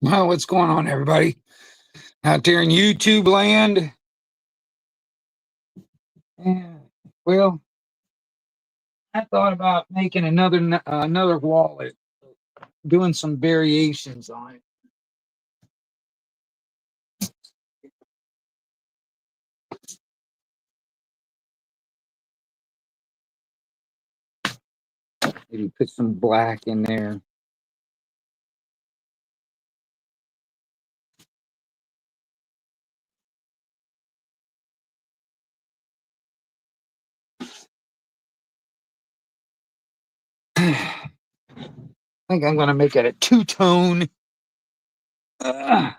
Well, what's going on, everybody? Out there in YouTube land? Yeah. Well, I thought about making another wallet, doing some variations on it. Maybe put some black in there. I think I'm going to make it a two-tone. Have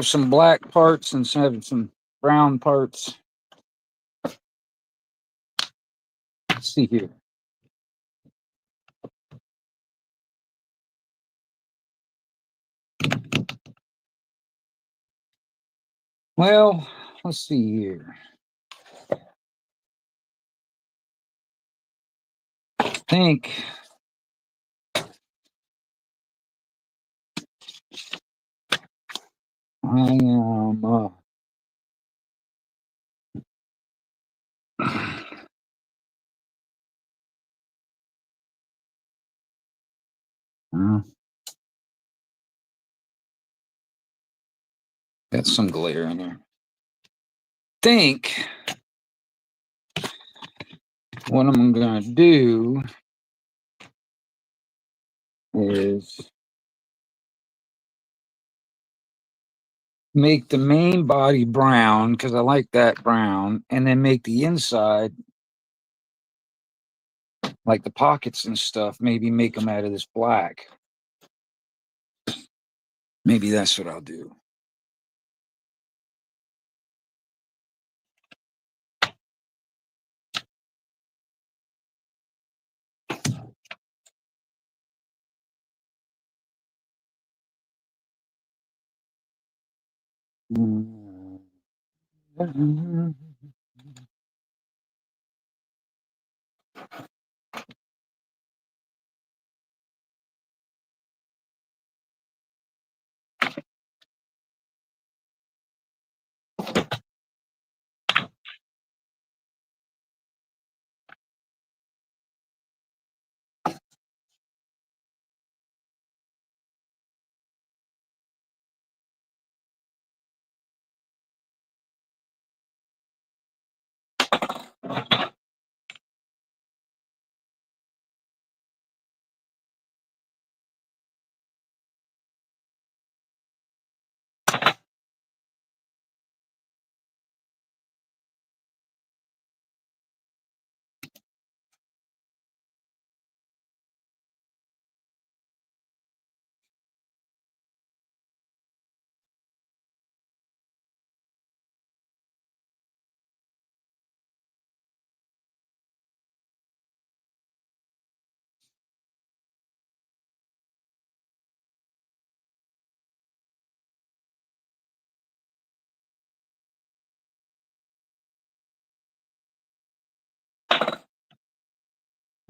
some black parts and have some brown parts. Let's see here. Well, let's see here. I think I am got some glare in there. Think what I'm going to do is make the main body brown because I like that brown, and then make the inside, like the pockets and stuff, maybe make them out of this black. Maybe that's what I'll do.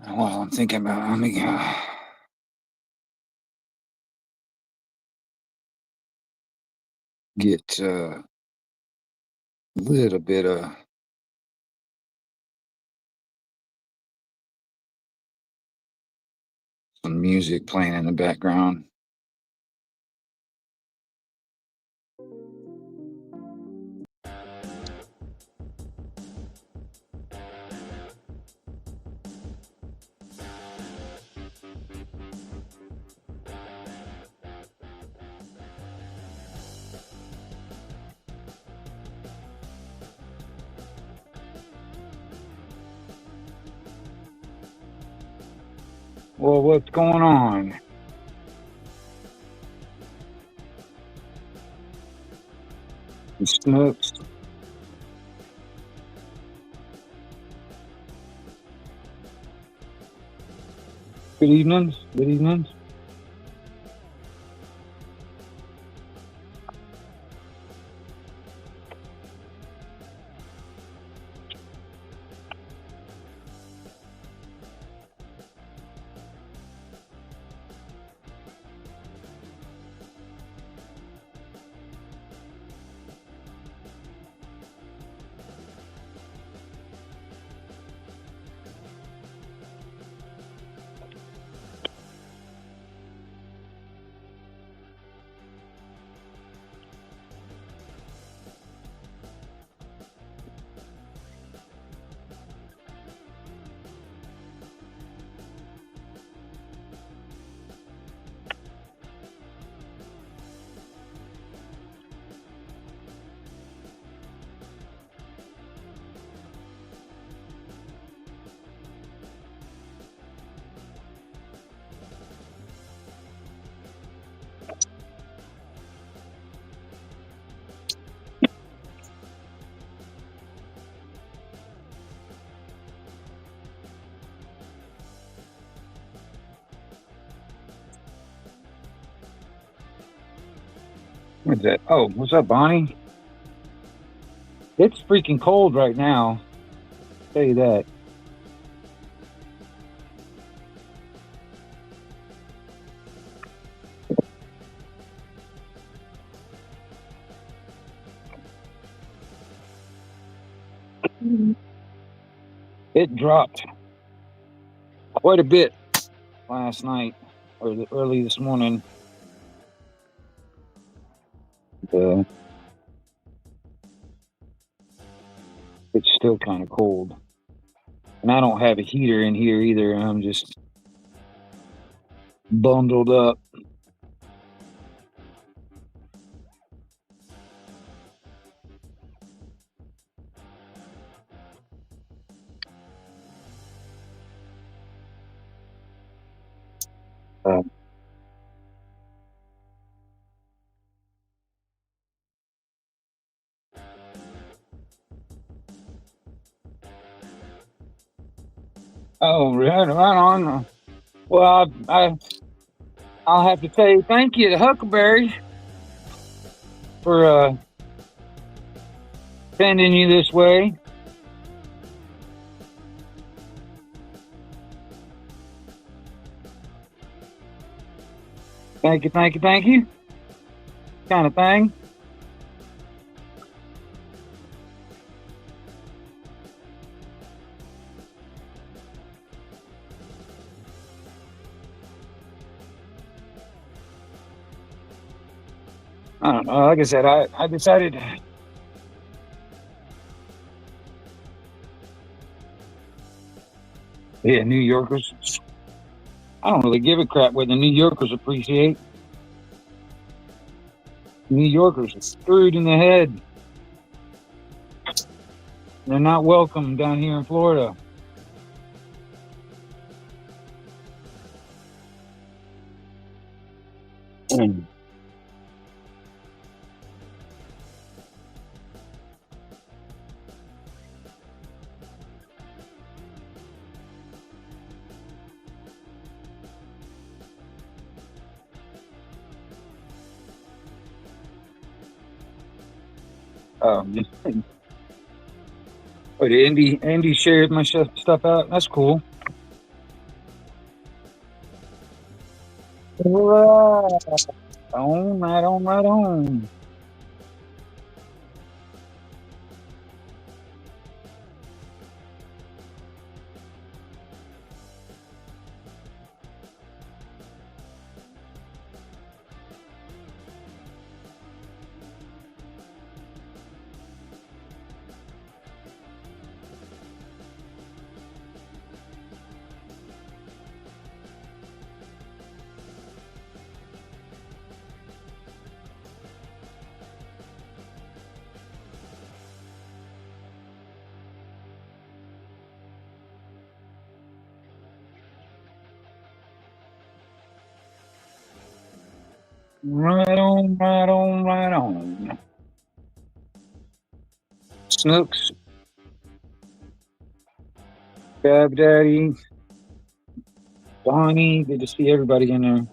Well, I'm thinking about, let me get a little bit of some music playing in the background. Well, what's going on? The Smokes. Good evening. Good evening. What's that? Oh, what's up, Bonnie? It's freaking cold right now. Tell you that. It dropped quite a bit last night or early this morning. Uh, it's still kind of cold, and I don't have a heater in here either. I'm just bundled up. Uh, oh, right on. Well, I'll have to say thank you to Huckleberry for sending you this way. Thank you, thank you, thank you. Kind of thing. I don't know. Like I said, I decided. Yeah, New Yorkers. I don't really give a crap whether New Yorkers appreciate. New Yorkers are screwed in the head. They're not welcome down here in Florida. Mm. Um, but Andy shared my stuff out. That's cool. Right on, right on, right on. Right on, right on, right on. Snooks, Gab Daddy, Bonnie. Good to see everybody in there.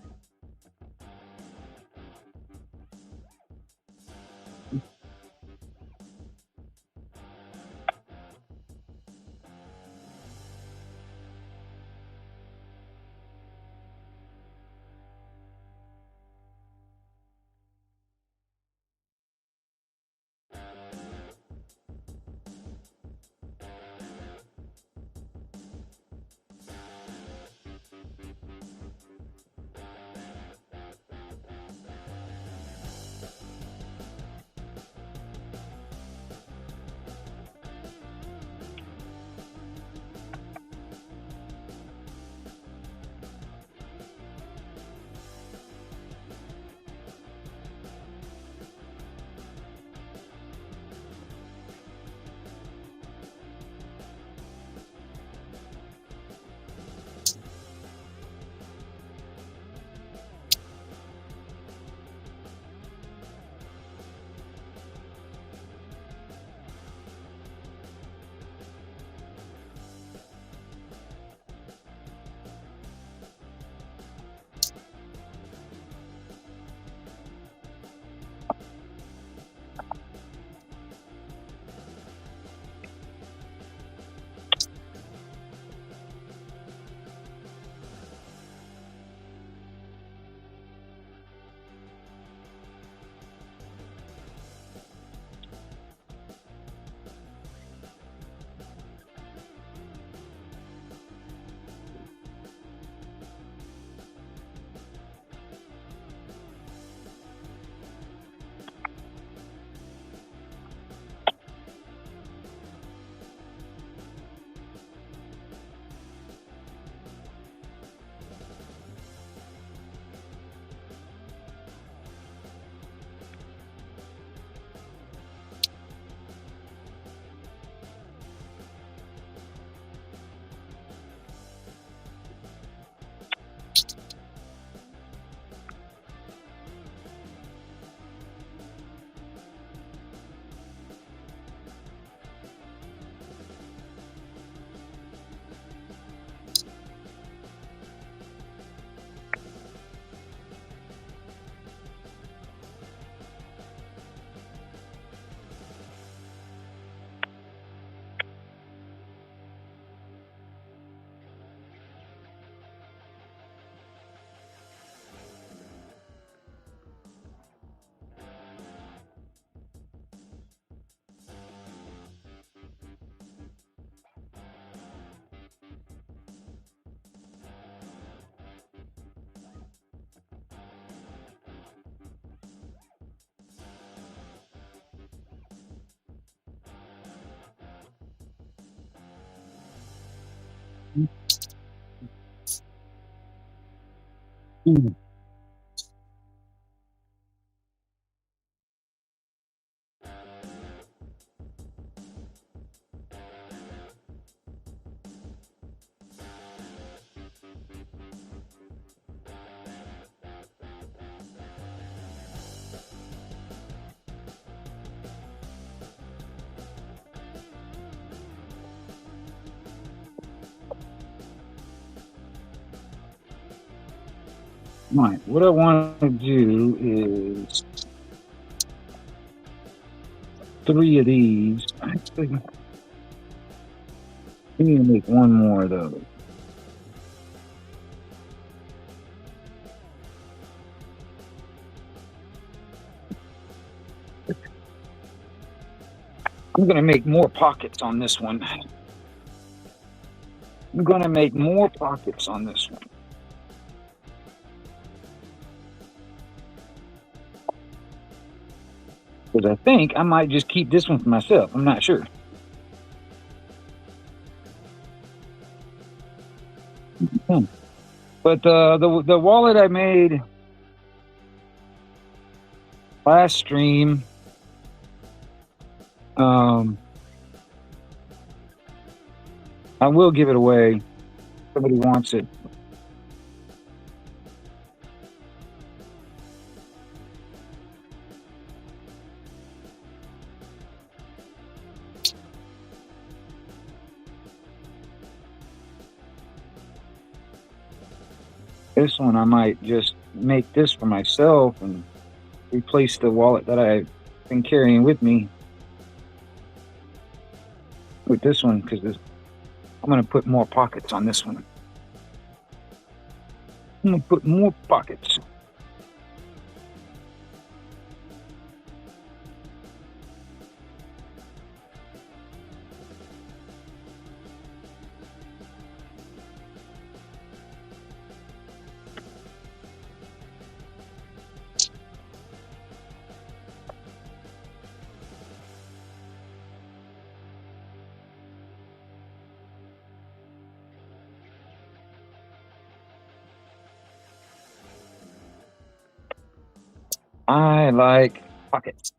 Mm. Right. What I want to do is three of these. Actually, we need to make one more of those. I'm going to make more pockets on this one. I'm going to make more pockets on this one. Because I think I might just keep this one for myself. I'm not sure. Hmm. But the wallet I made last stream, um, I will give it away. Somebody wants it. This one I might just make this for myself and replace the wallet that I've been carrying with me with this one because I'm going to put more pockets on this one. I'm going to put more pockets. I like pockets.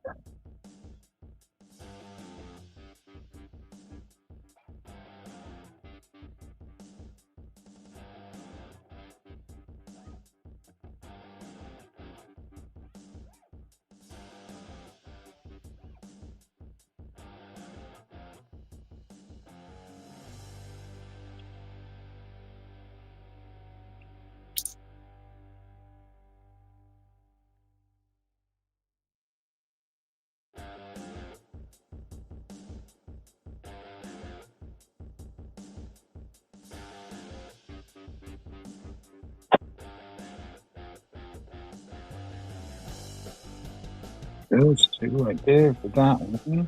Those two right there for that one.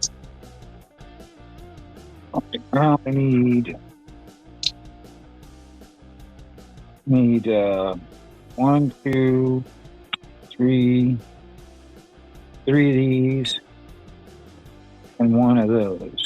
Now I need one, two, three of these, and one of those.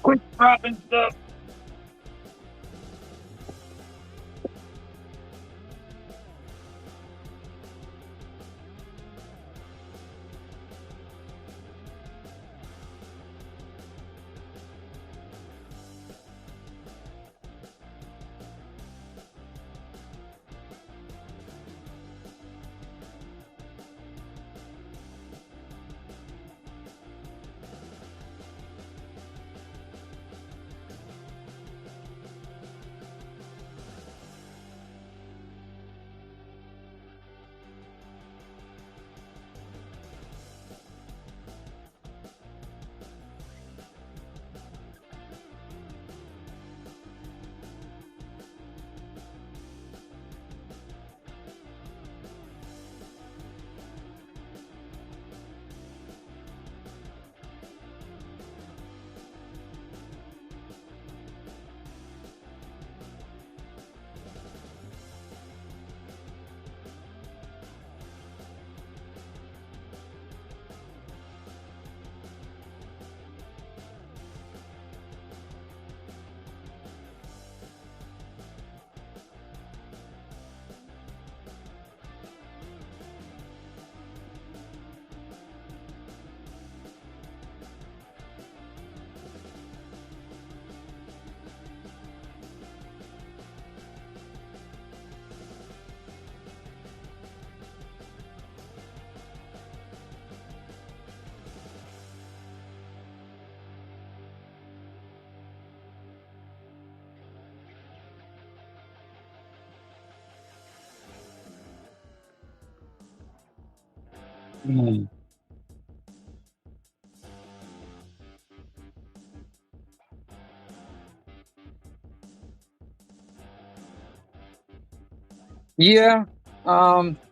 Quit dropping stuff. Mm. Yeah.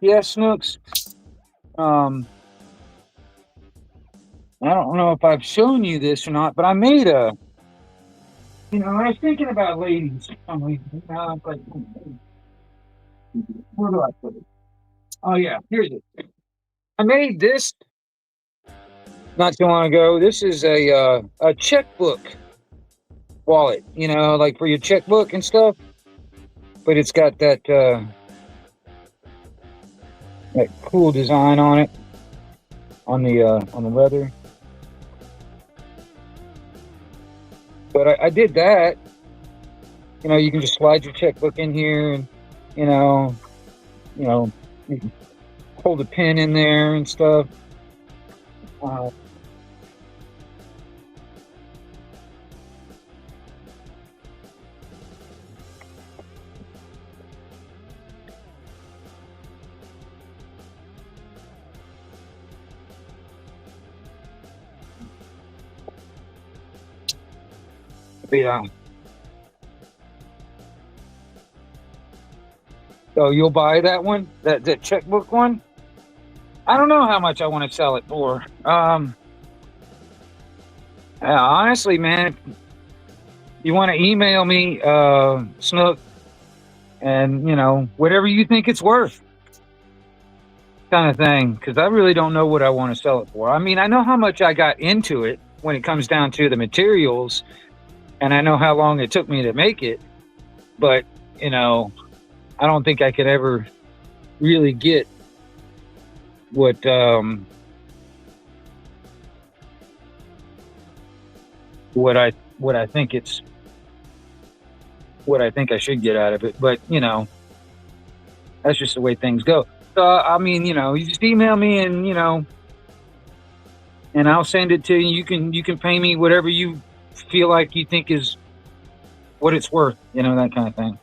Yeah, Snooks. Um, I don't know if I've shown you this or not, but I made a. I was thinking about ladies. Like, where do I put it? Oh yeah, here's it. I made this not too long ago. This is a checkbook wallet. Like for your checkbook and stuff. But it's got that cool design on it on the leather. But I did that. You can just slide your checkbook in here, and you know, you know, you can hold a pen in there and stuff. Uh, yeah. So you'll buy that one, that checkbook one. I don't know how much I want to sell it for. Honestly, man, you want to email me, Snook, and whatever you think it's worth, kind of thing. Because I really don't know what I want to sell it for. I mean, I know how much I got into it when it comes down to the materials, and I know how long it took me to make it. But you know, I don't think I could ever really get what what I think it's what I think I should get out of it. But that's just the way things go. So I mean, you just email me, and and I'll send it to you. You can pay me whatever you feel like you think is what it's worth. That kind of thing.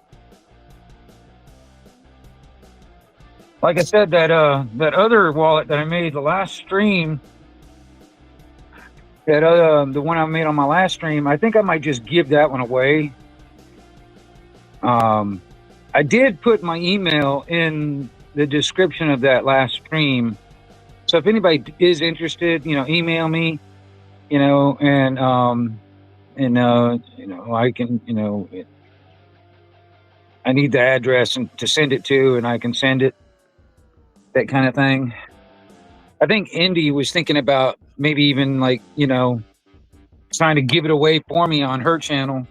Like I said, that other wallet that I made the last stream, that the one I made on my last stream, I think I might just give that one away. I did put my email in the description of that last stream, so if anybody is interested, email me, and and I can, I need the address and to send it to, and I can send it, that kind of thing. I think Indy was thinking about maybe even like, trying to give it away for me on her channel.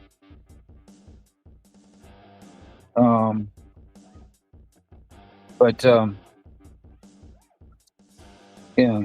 Um, but yeah.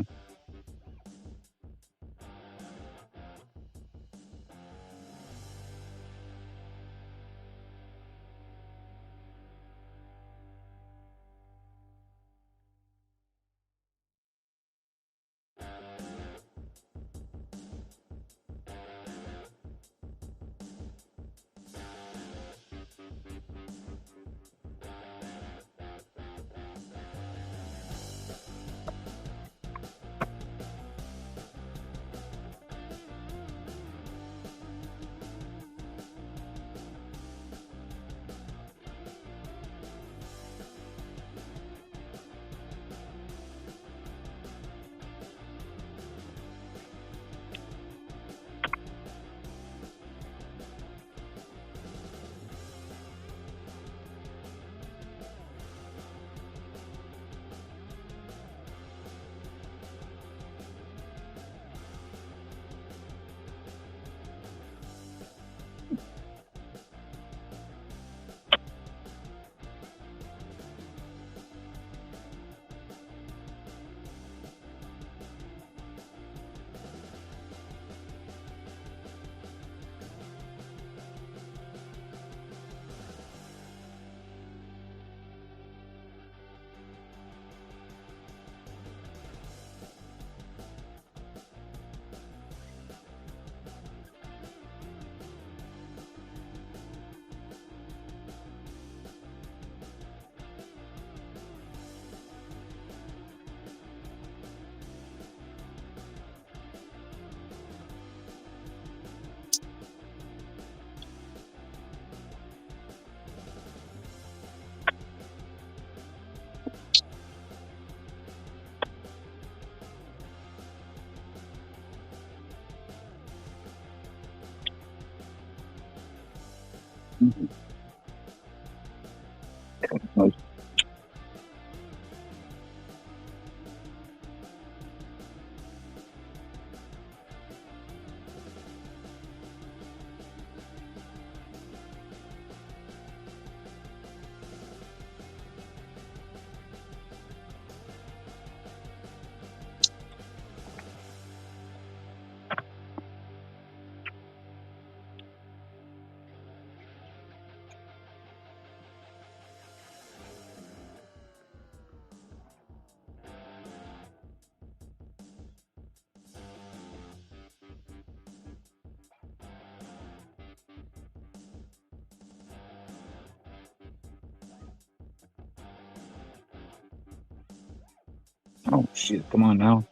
Oh shit! Come on now,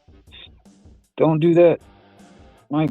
don't do that, Mike.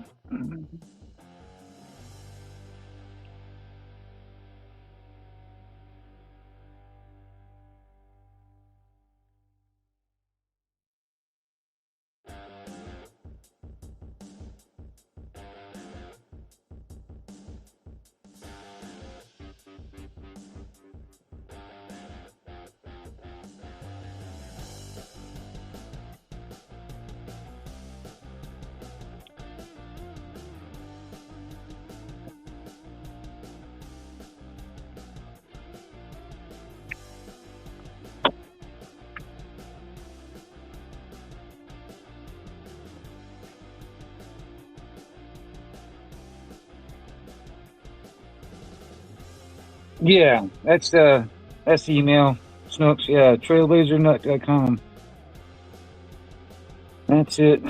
Yeah, that's the email. Snooks. Yeah, trailblazernut.com. That's it.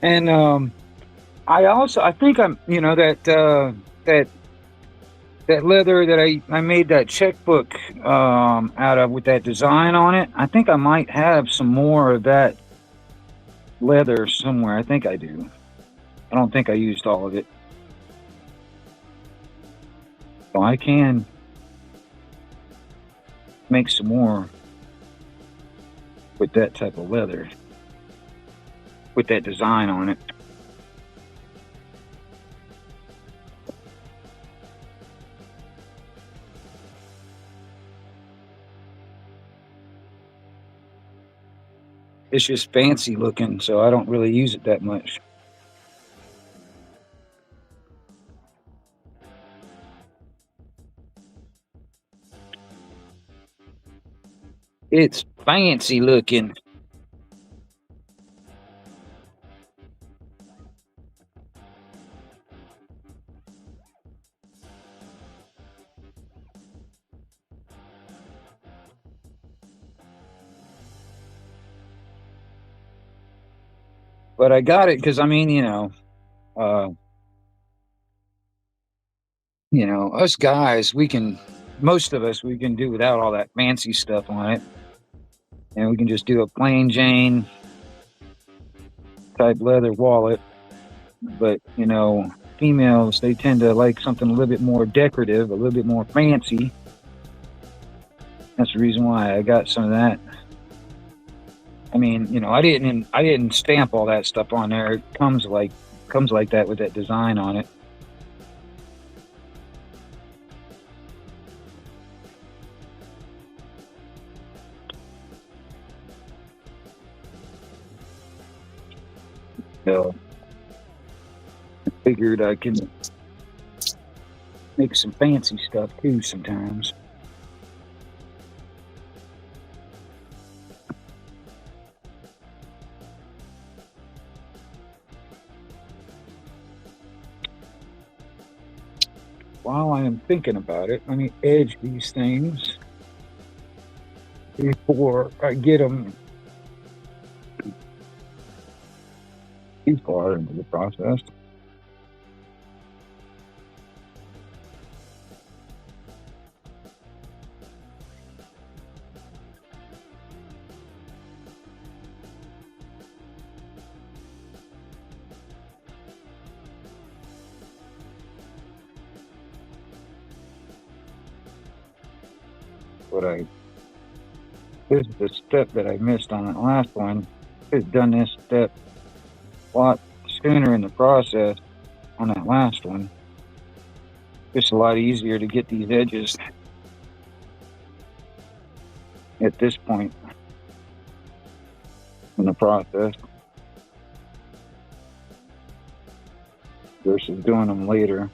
And I think I'm, that that leather that I made that checkbook out of with that design on it. I think I might have some more of that leather somewhere. I think I do. I don't think I used all of it. So I can make some more with that type of leather with that design on it. It's just fancy looking, so I don't really use it that much. It's fancy looking. But I got it because I mean, uh, us guys, most of us, we can do without all that fancy stuff on it, and we can just do a plain Jane type leather wallet. But females, they tend to like something a little bit more decorative, a little bit more fancy. That's the reason why I got some of that. I mean, I didn't stamp all that stuff on there. It comes like that with that design on it. So figured I can make some fancy stuff too sometimes. While I am thinking about it, let me edge these things before I get them too far into the process. But this is the step that I missed on that last one. Could have done this step a lot sooner in the process on that last one. It's a lot easier to get these edges at this point in the process versus doing them later.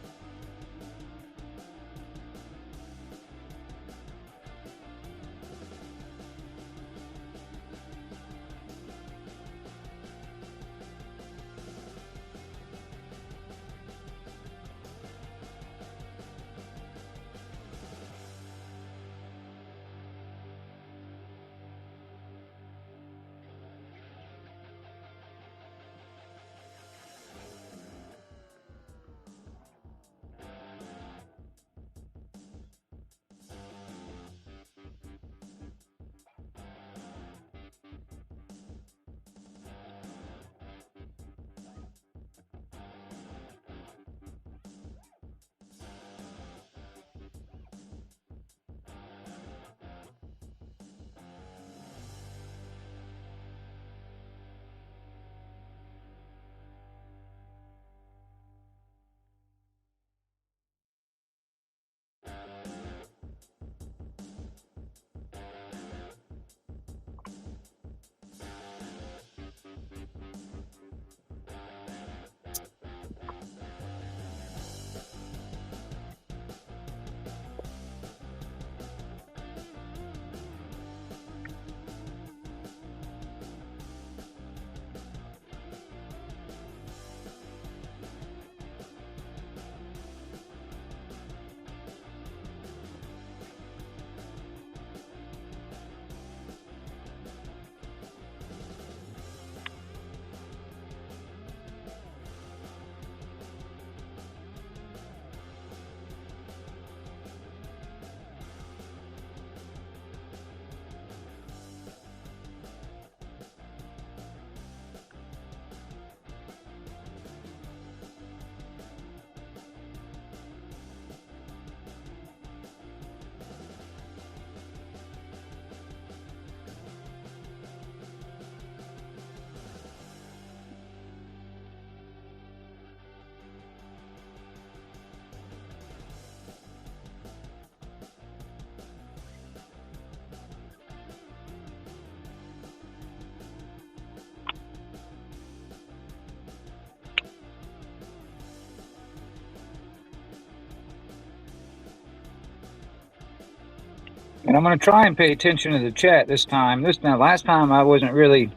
And I'm going to try and pay attention to the chat this time. Last time I wasn't really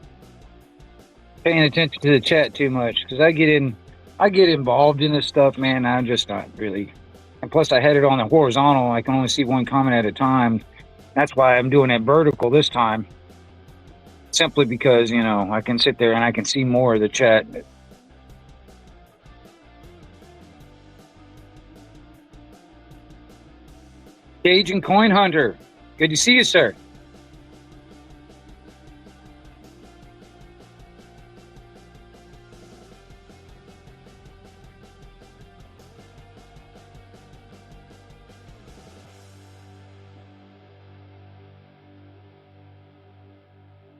paying attention to the chat too much because I get involved in this stuff, man. I'm just not really. And plus, I had it on the horizontal. I can only see one comment at a time. That's why I'm doing it vertical this time. Simply because, I can sit there and I can see more of the chat. Cajun Coin Hunter. Good to see you, sir.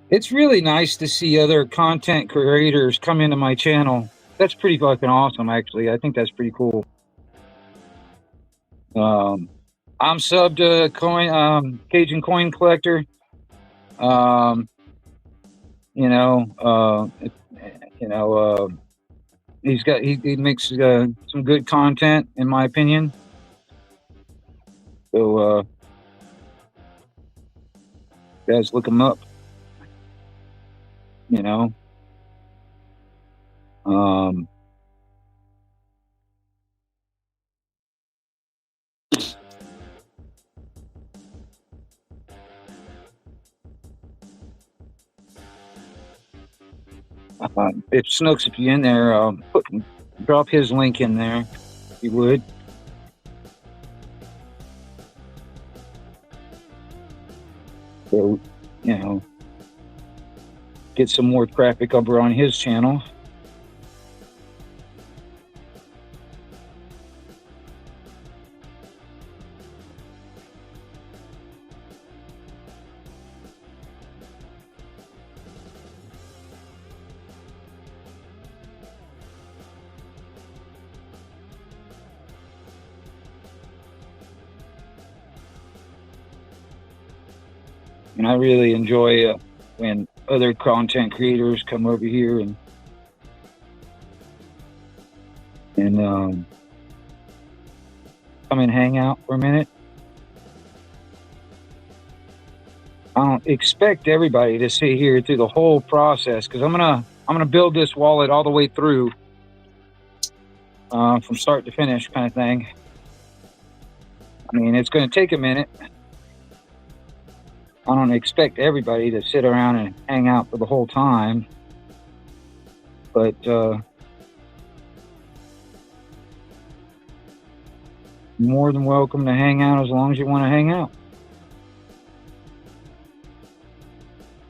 It's really nice to see other content creators come into my channel. That's pretty fucking awesome, actually. I think that's pretty cool. I'm subbed to Cajun Coin Collector. He makes some good content, in my opinion. So, guys, look him up. If Snooks, if you're in there, drop his link in there, if you would. So, get some more traffic over on his channel. And I really enjoy when other content creators come over here and come and hang out for a minute. I don't expect everybody to sit here through the whole process because I'm gonna build this wallet all the way through, from start to finish, kind of thing. I mean, it's going to take a minute. I don't expect everybody to sit around and hang out for the whole time, but more than welcome to hang out as long as you want to hang out.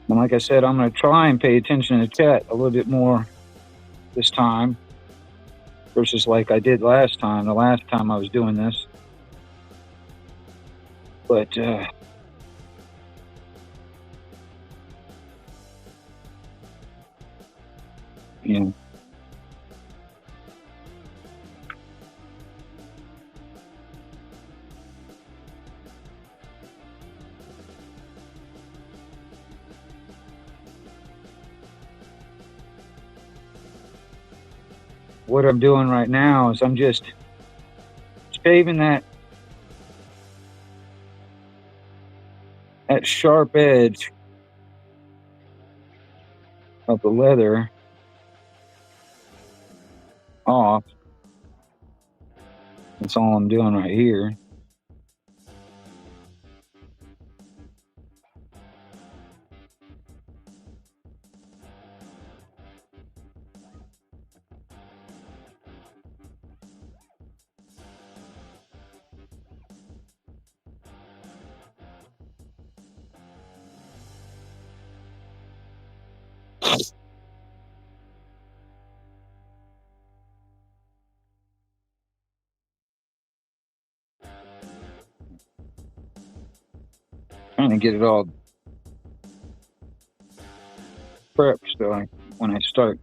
And like I said, I'm going to try and pay attention to the chat a little bit more this time versus like I did last time, the last time I was doing this. But what I'm doing right now is I'm just shaving that sharp edge of the leather off. That's all I'm doing right here. Trying to get it all prepped so when I start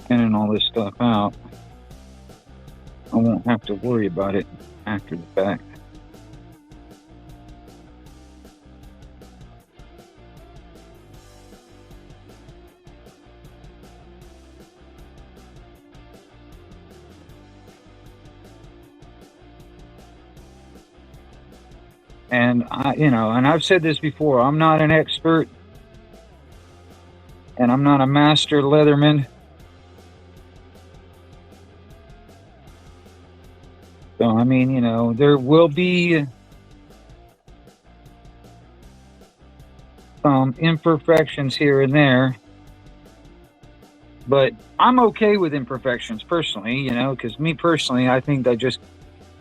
pinning all this stuff out, I won't have to worry about it after the fact. And and I've said this before, I'm not an expert and I'm not a master leatherman. So, I mean, there will be some imperfections here and there, but I'm okay with imperfections personally, because me personally, I think that just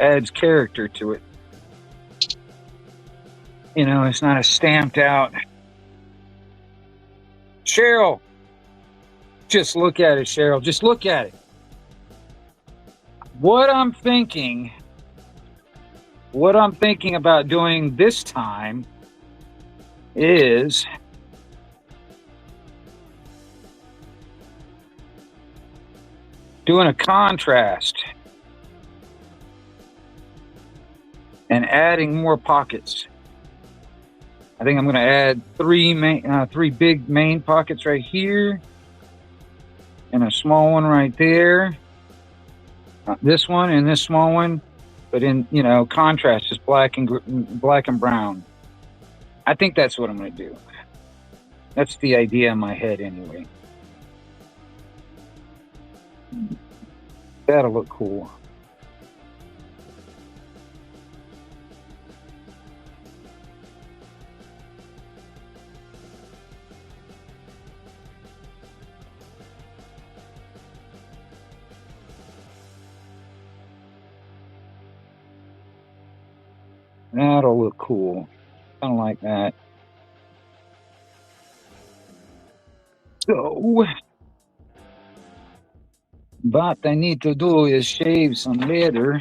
adds character to it. It's not a stamped out. Cheryl, just look at it, Cheryl. Just look at it. What I'm thinking about doing this time is doing a contrast and adding more pockets. I think I'm going to add three big main pockets right here, and a small one right there. This one and this small one, but in contrast, just black and brown. I think that's what I'm going to do. That's the idea in my head, anyway. That'll look cool. That'll look cool. Kind of like that. So, what I need to do is shave some leather.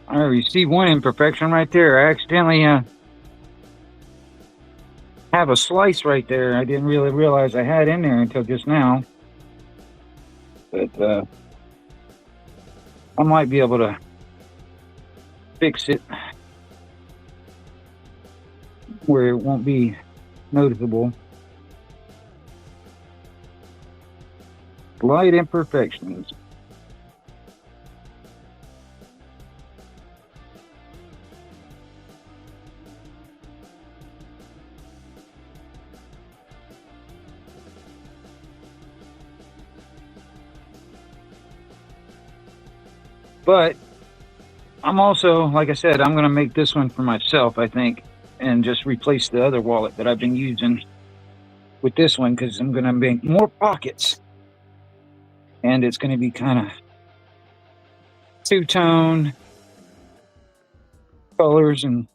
You see one imperfection right there. I accidentally have a slice right there. I didn't really realize I had in there until just now. But I might be able to fix it where it won't be noticeable. Slight imperfections. But I'm also, like I said, I'm going to make this one for myself, I think, and just replace the other wallet that I've been using with this one because I'm going to make more pockets. And it's going to be kind of two-tone colors and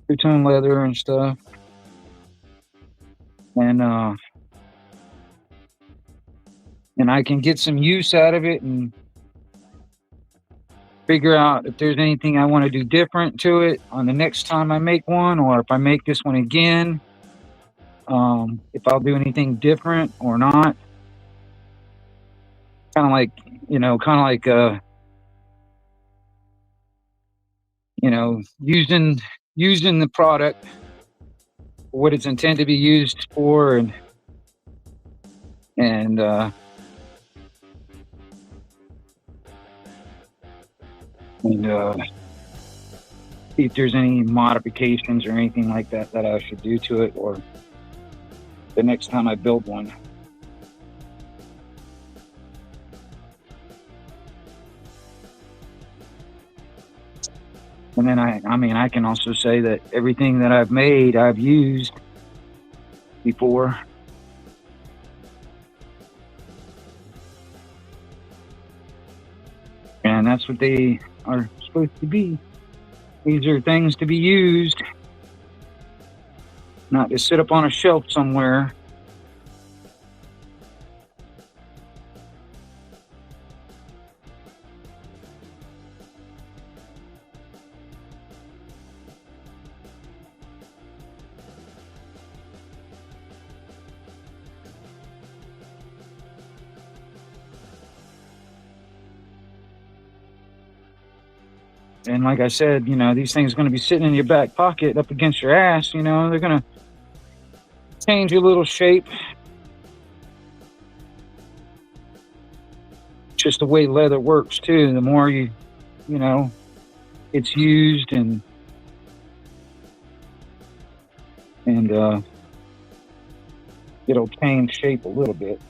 two-tone leather and stuff. And and I can get some use out of it and figure out if there's anything I want to do different to it on the next time I make one, or if I make this one again, if I'll do anything different or not. Kind of like, kind of like, using the product for what it's intended to be used for, and see if there's any modifications or anything like that that I should do to it, or the next time I build one. And then I can also say that everything that I've made, I've used before. And that's what they are supposed to be. These are things to be used, not to sit up on a shelf somewhere. And like I said, these things are going to be sitting in your back pocket up against your ass. They're going to change a little shape. Just the way leather works too. The more it's used and it'll change shape a little bit.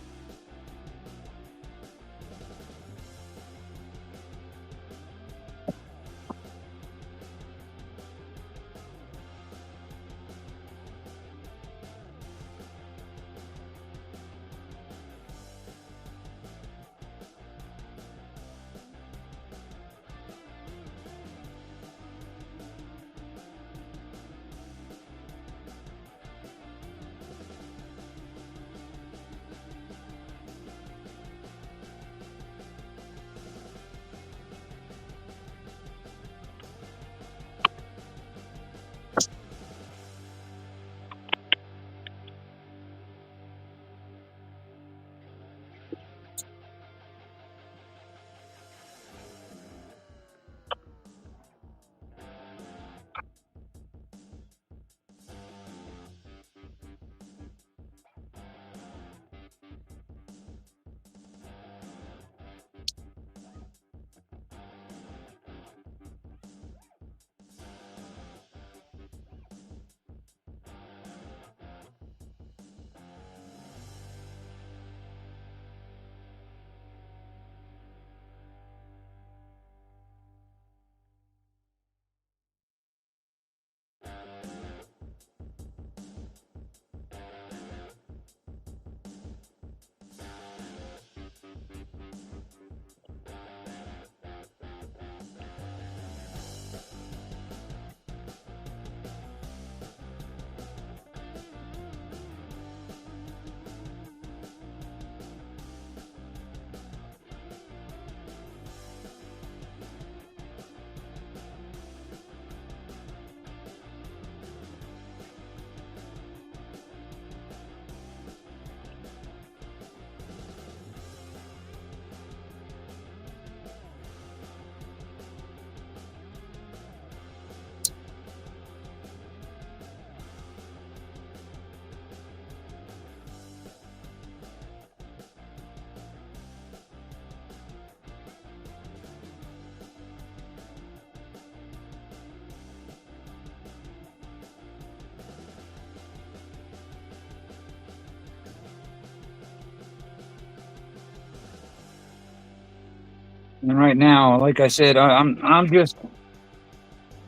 And right now, like I said, I'm just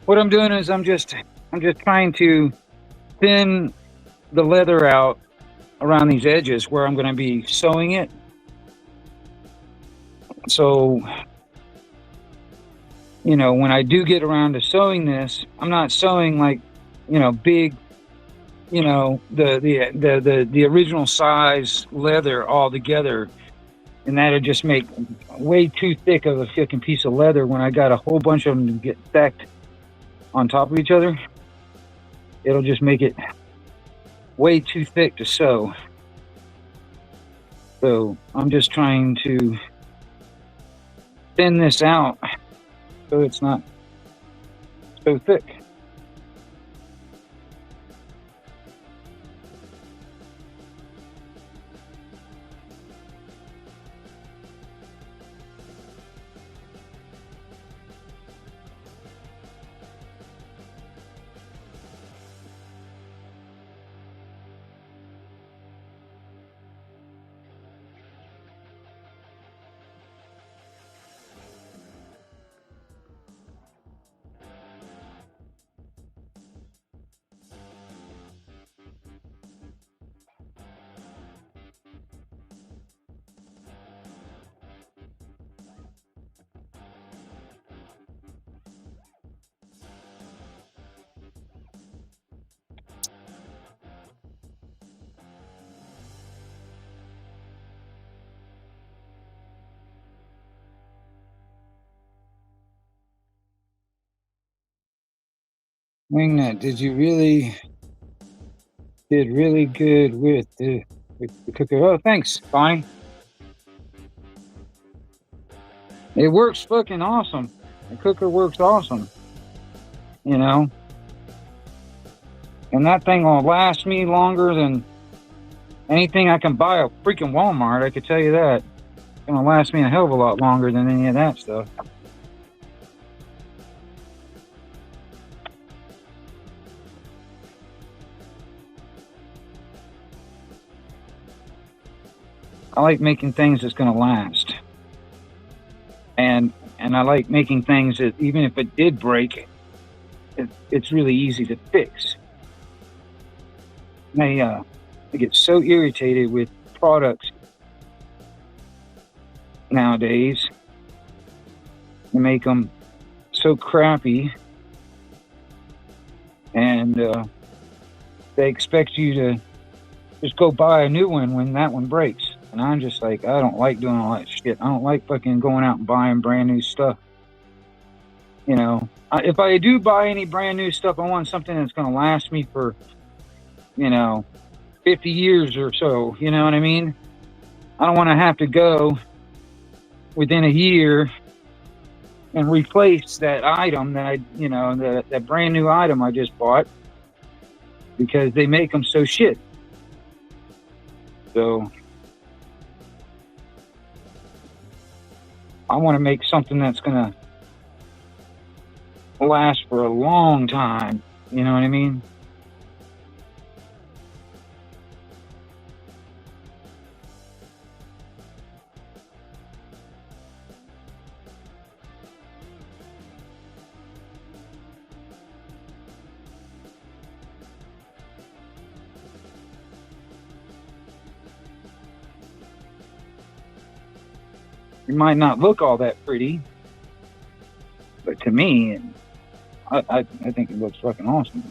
what I'm doing is I'm just trying to thin the leather out around these edges where I'm going to be sewing it. So, when I do get around to sewing this, I'm not sewing like, big, the original size leather all together. and that'll just make way too thick of a fucking piece of leather when I got a whole bunch of them to get stacked on top of each other. It'll just make it way too thick to sew. So I'm just trying to thin this out so it's not so thick. Wingnut, did really good with the cooker. Oh, thanks, Bonnie. It works fucking awesome. The cooker works awesome. You know? And that thing will last me longer than anything I can buy at freaking Walmart, I could tell you that. It's gonna last me a hell of a lot longer than any of that stuff. I like making things that's gonna last. And I like making things that even if it did break, it's really easy to fix. I get so irritated with products nowadays. They make them so crappy, and they expect you to just go buy a new one when that one breaks. And I'm just like, I don't like doing all that shit. I don't like fucking going out and buying brand new stuff. You know, if I do buy any brand new stuff, I want something that's going to last me for, 50 years or so. You know what I mean? I don't want to have to go within a year and replace that item that that brand new item I just bought because they make them so shit. So I want to make something that's going to last for a long time. You know what I mean? It might not look all that pretty, but to me, I think it looks fucking awesome.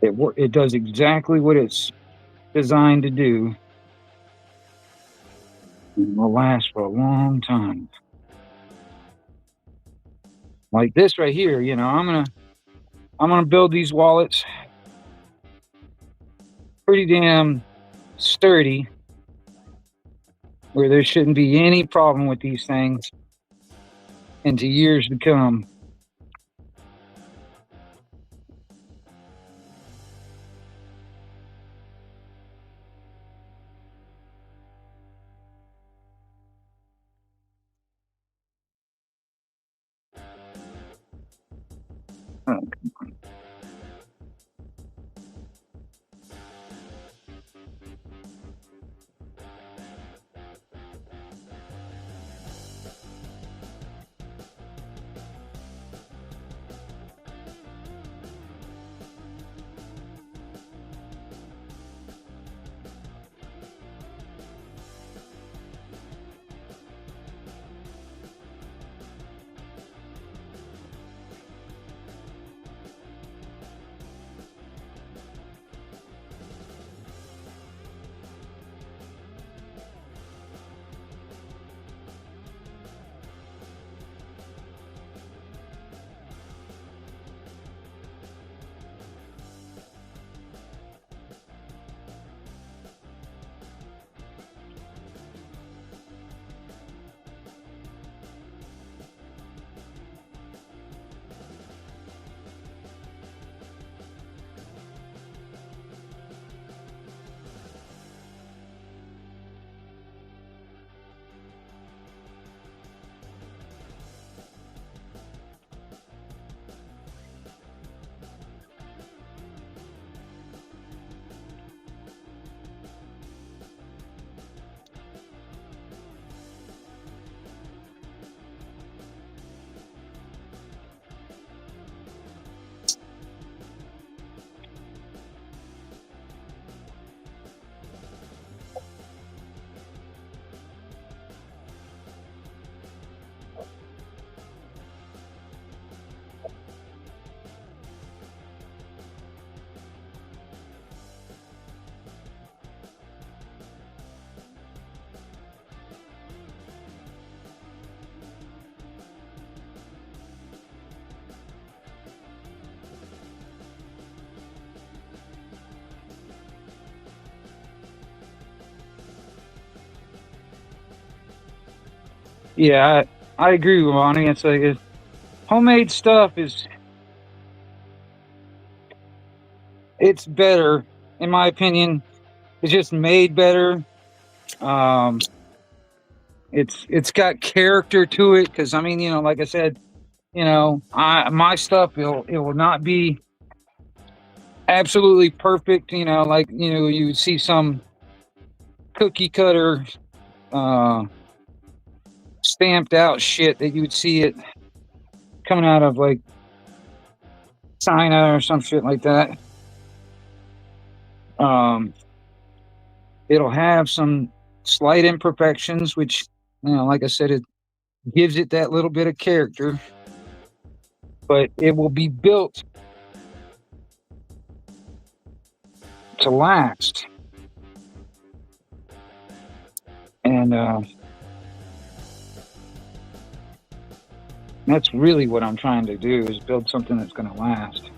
It does exactly what it's designed to do. It will last for a long time. Like this right here, I'm gonna build these wallets pretty damn sturdy, where there shouldn't be any problem with these things into years to come. Oh, Yeah, I agree with Ronnie. It's like homemade stuff it's better in my opinion. It's just made better. Um, it's got character to it because I mean, like I said, I my stuff it will not be absolutely perfect. Like you would see some cookie cutter uh, stamped out shit that you would see it coming out of like China or some shit like that. Um, it'll have some slight imperfections, which like I said, it gives it that little bit of character, but it will be built to last. And that's really what I'm trying to do is build something that's going to last.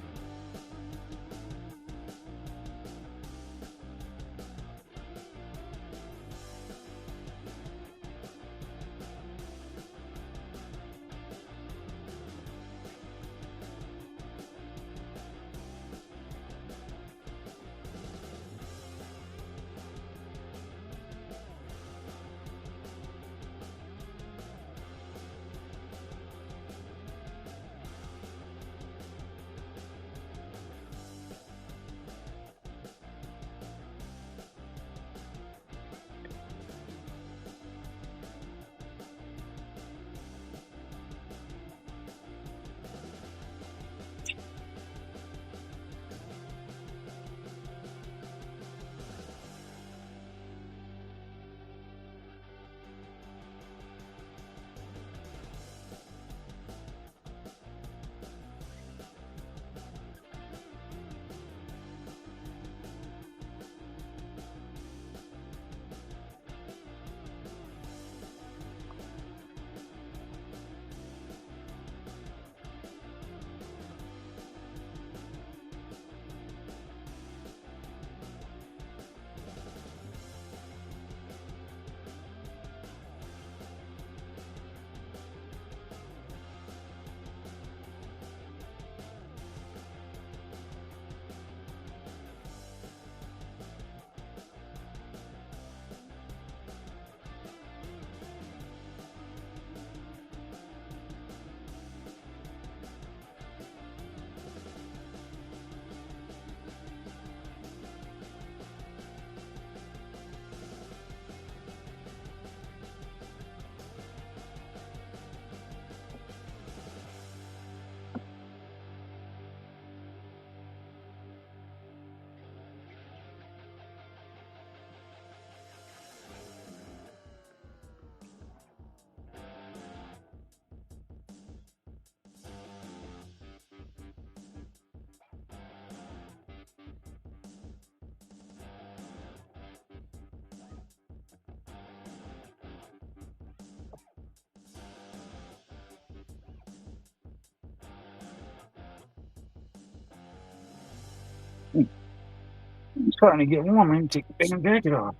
It's starting to get warm. I need to take the damn jacket off.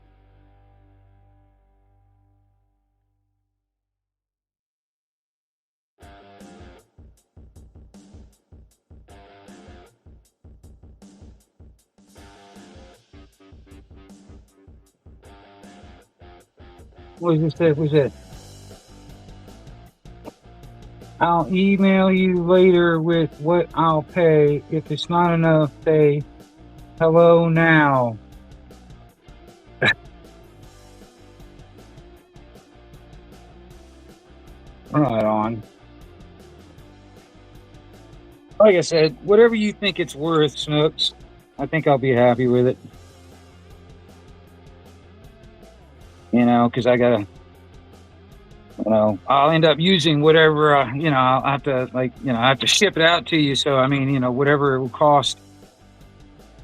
What is this? What's that? I'll email you later with what I'll pay. If it's not enough, say hello now. Right on. Like I said, whatever you think it's worth, Snooks, I think I'll be happy with it. Because I gotta, I'll end up using whatever, I'll have to I have to ship it out to you. So I mean, whatever it will cost,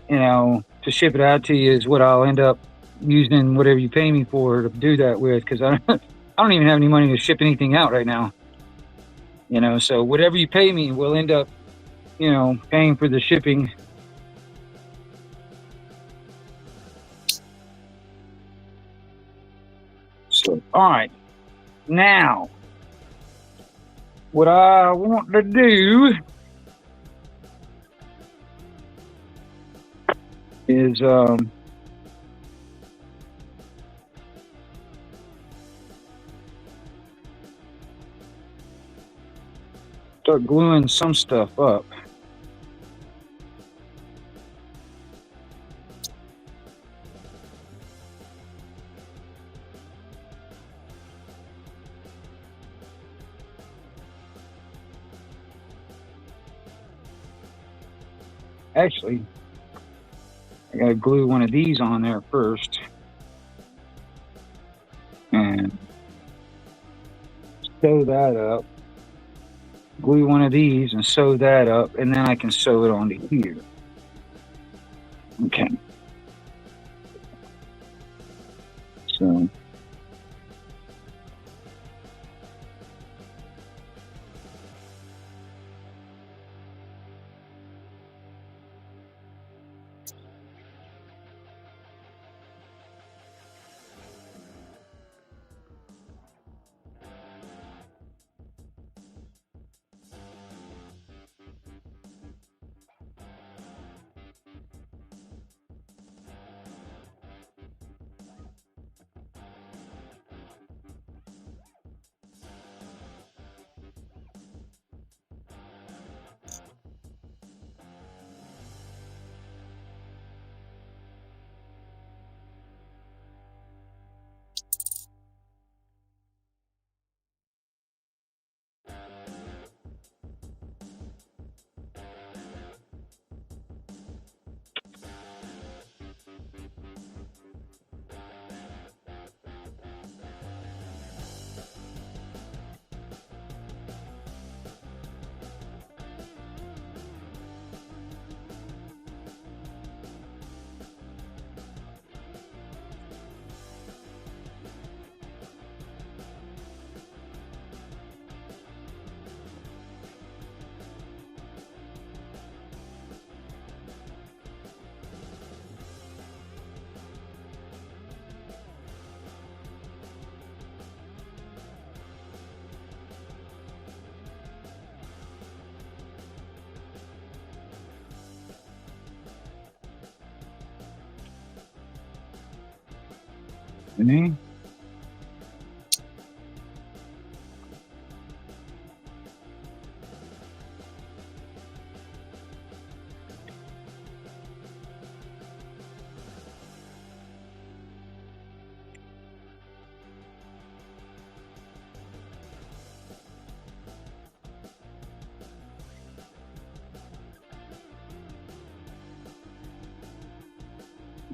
to ship it out to you is what I'll end up using. Whatever you pay me for to do that with, because I don't even have any money to ship anything out right now. So whatever you pay me will end up, paying for the shipping. So all right, now What I want to do is start gluing some stuff up. Actually, I gotta glue one of these on there first. And sew that up. Glue one of these and sew that up, and then I can sew it onto here. Okay. So okay.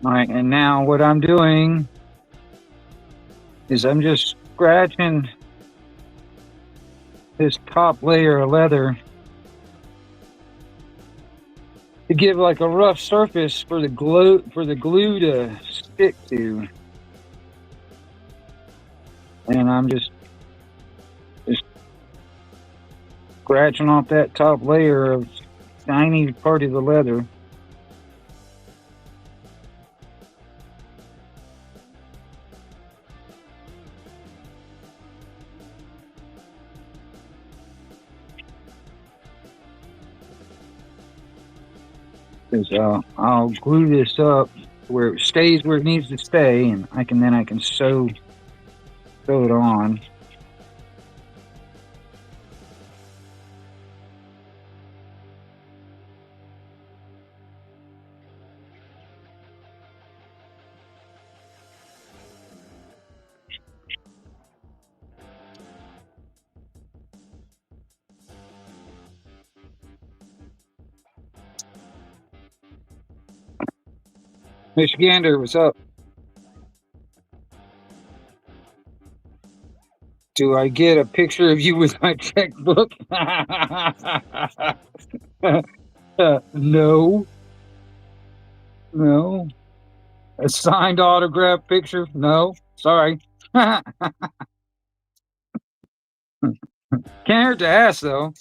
All right, and now what I'm doing is I'm just scratching this top layer of leather to give like a rough surface for the glue to stick to. And I'm just scratching off that top layer of shiny part of the leather. Because I'll glue this up where it stays where it needs to stay, and I can sew it on. Michigander, what's up? Do I get a picture of you with my checkbook? No. No. A signed autograph picture? No. Sorry. Can't hurt to ask, though.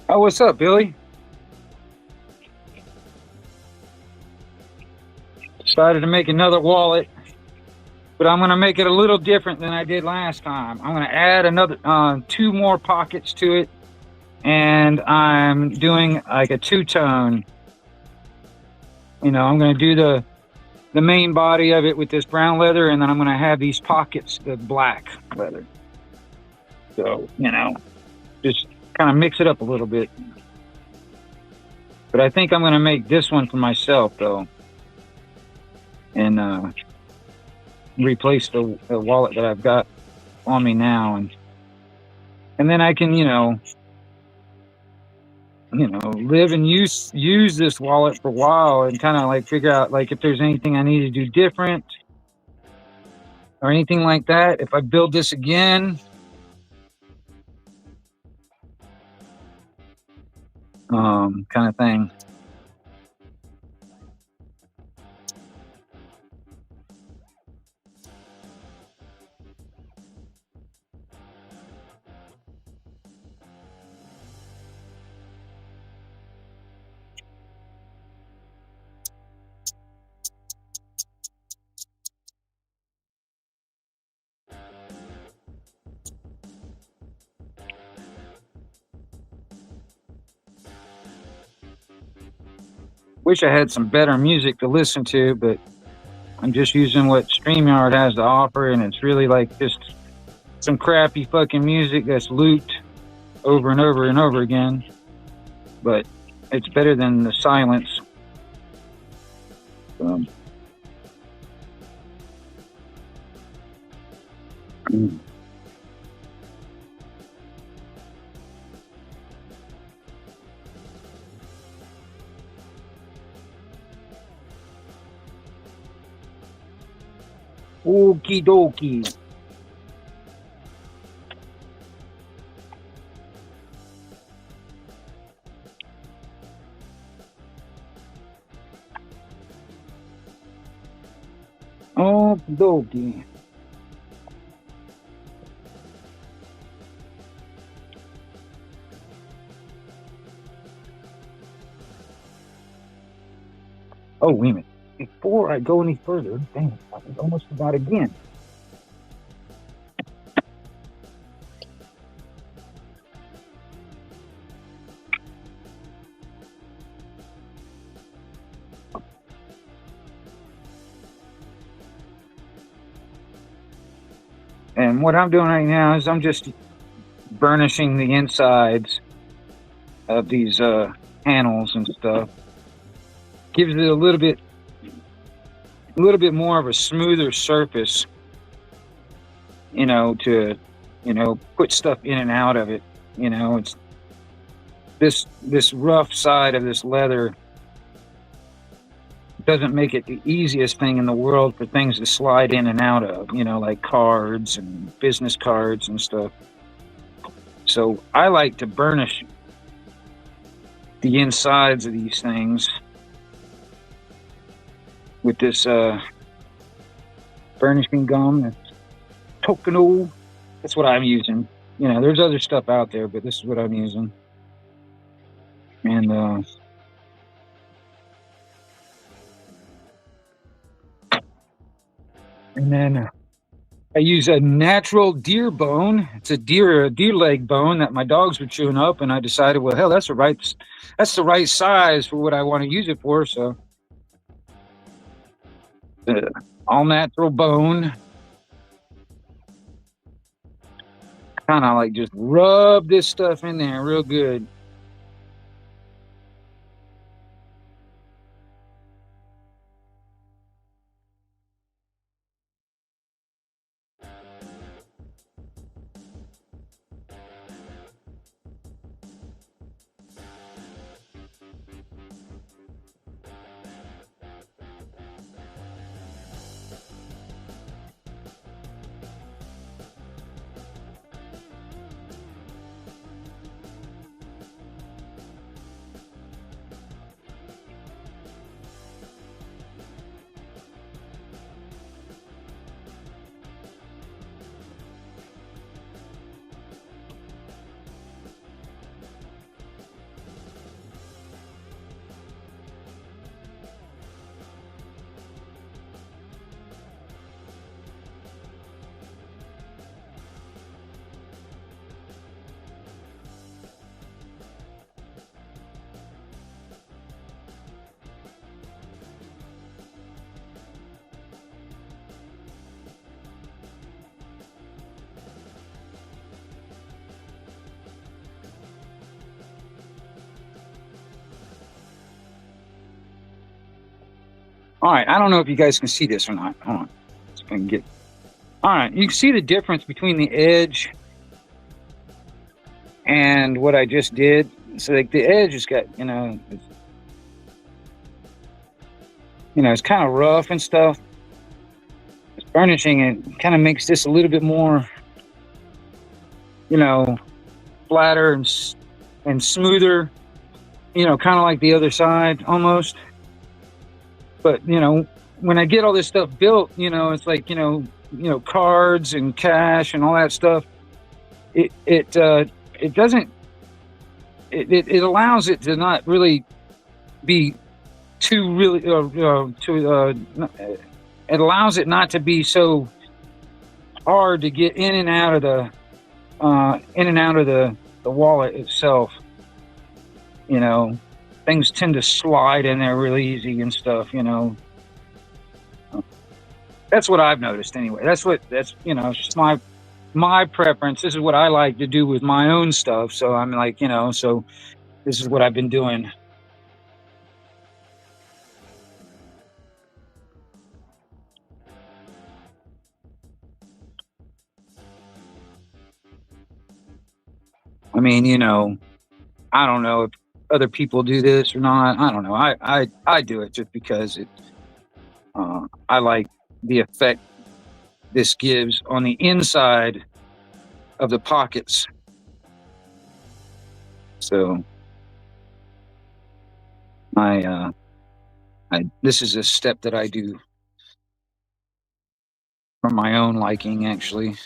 Oh, what's up, Billy? Decided to make another wallet, but I'm going to make it a little different than I did last time. I'm going to add another two more pockets to it, and I'm doing like a two-tone. I'm going to do the main body of it with this brown leather, and then I'm going to have these pockets, the black leather. So, just kind of mix it up a little bit. But I think I'm going to make this one for myself, though, and replace the wallet that I've got on me now, and then I can, live and use this wallet for a while and kind of like figure out like if there's anything I need to do different or anything like that. If I build this again, kind of thing. Wish I had some better music to listen to, but I'm just using what StreamYard has to offer, and it's really like just some crappy fucking music that's looped over and over and over again. But it's better than the silence. Mm. Okie dokie. Okie dokie. Oh, wait a minute. Before I go any further, damn, I almost forgot again. And what I'm doing right now is I'm just burnishing the insides of these panels and stuff. Gives it a little bit more of a smoother surface, to put stuff in and out of it. It's this rough side of this leather doesn't make it the easiest thing in the world for things to slide in and out of, like cards and business cards and stuff. So I like to burnish the insides of these things with this burnishing gum. That's Tokeno. That's what I'm using. There's other stuff out there, but this is what I'm using. And then I use a natural deer bone. It's a deer leg bone that my dogs were chewing up, and I decided, well, hell, that's the right size for what I want to use it for. So, all natural bone. Kind of like just rub this stuff in there real good. All right, I don't know if you guys can see this or not. Hold on. So I can get. All right, you can see the difference between the edge and what I just did. So like the edge has got, it's kind of rough and stuff. It's burnishing it kind of makes this a little bit more, flatter and smoother. Kind of like the other side almost. But when I get all this stuff built, it's like cards and cash and all that stuff. It doesn't. It allows it to not really be too really it allows it not to be so hard to get in and out of the wallet itself. Things tend to slide in there really easy and stuff. That's what I've noticed anyway. That's just my preference. This is what I like to do with my own stuff. So I'm like, so this is what I've been doing. I mean, I don't know if other people do this or not. I don't know. I do it just because I like the effect this gives on the inside of the pockets. So this is a step that I do for my own liking, actually.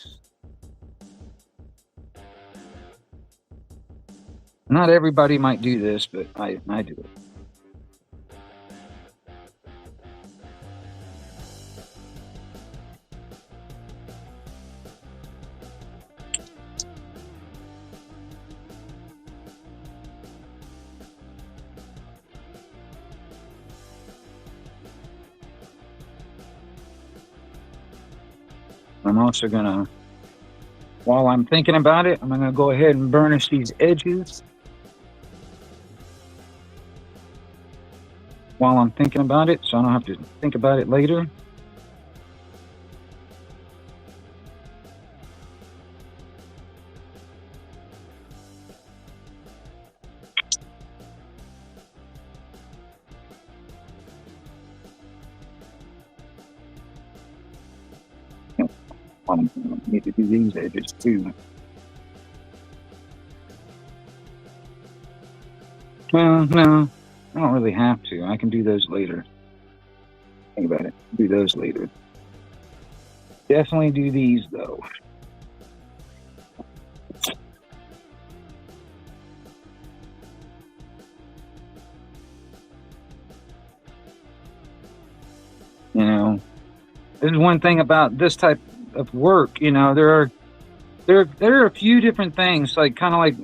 Not everybody might do this, but I do it. I'm also gonna, while I'm thinking about it, I'm gonna go ahead and burnish these edges. While I'm thinking about it, so I don't have to think about it later. I need to do these edges too. Well, no, I don't really have to. I can do those later. Think about it. Do those later. Definitely do these though. There's one thing about this type of work. There are a few different things, like kind of like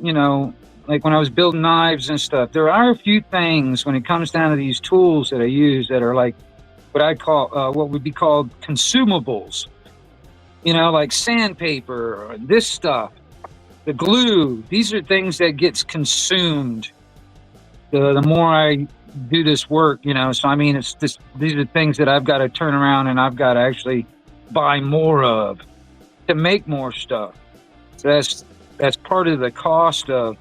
like when I was building knives and stuff. There are a few things when it comes down to these tools that I use that are like what I call what would be called consumables. Like sandpaper, or this stuff, the glue. These are things that gets consumed the more I do this work. So I mean, these are things that I've got to turn around and I've got to actually buy more of to make more stuff. So that's part of the cost of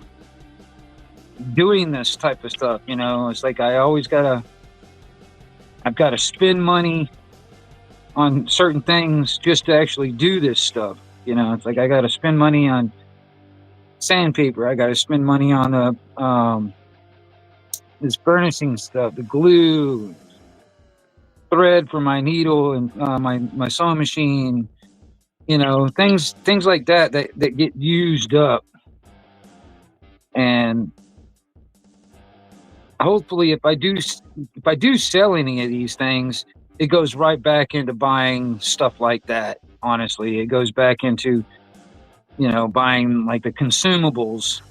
doing this type of stuff. It's like I've got to spend money on certain things just to actually do this stuff. It's like I got to spend money on sandpaper. I got to spend money on the this burnishing stuff, the glue, thread for my needle and my sewing machine. Things like that get used up. And hopefully if I do sell any of these things, it goes right back into buying stuff like that. Honestly, it goes back into buying like the consumables,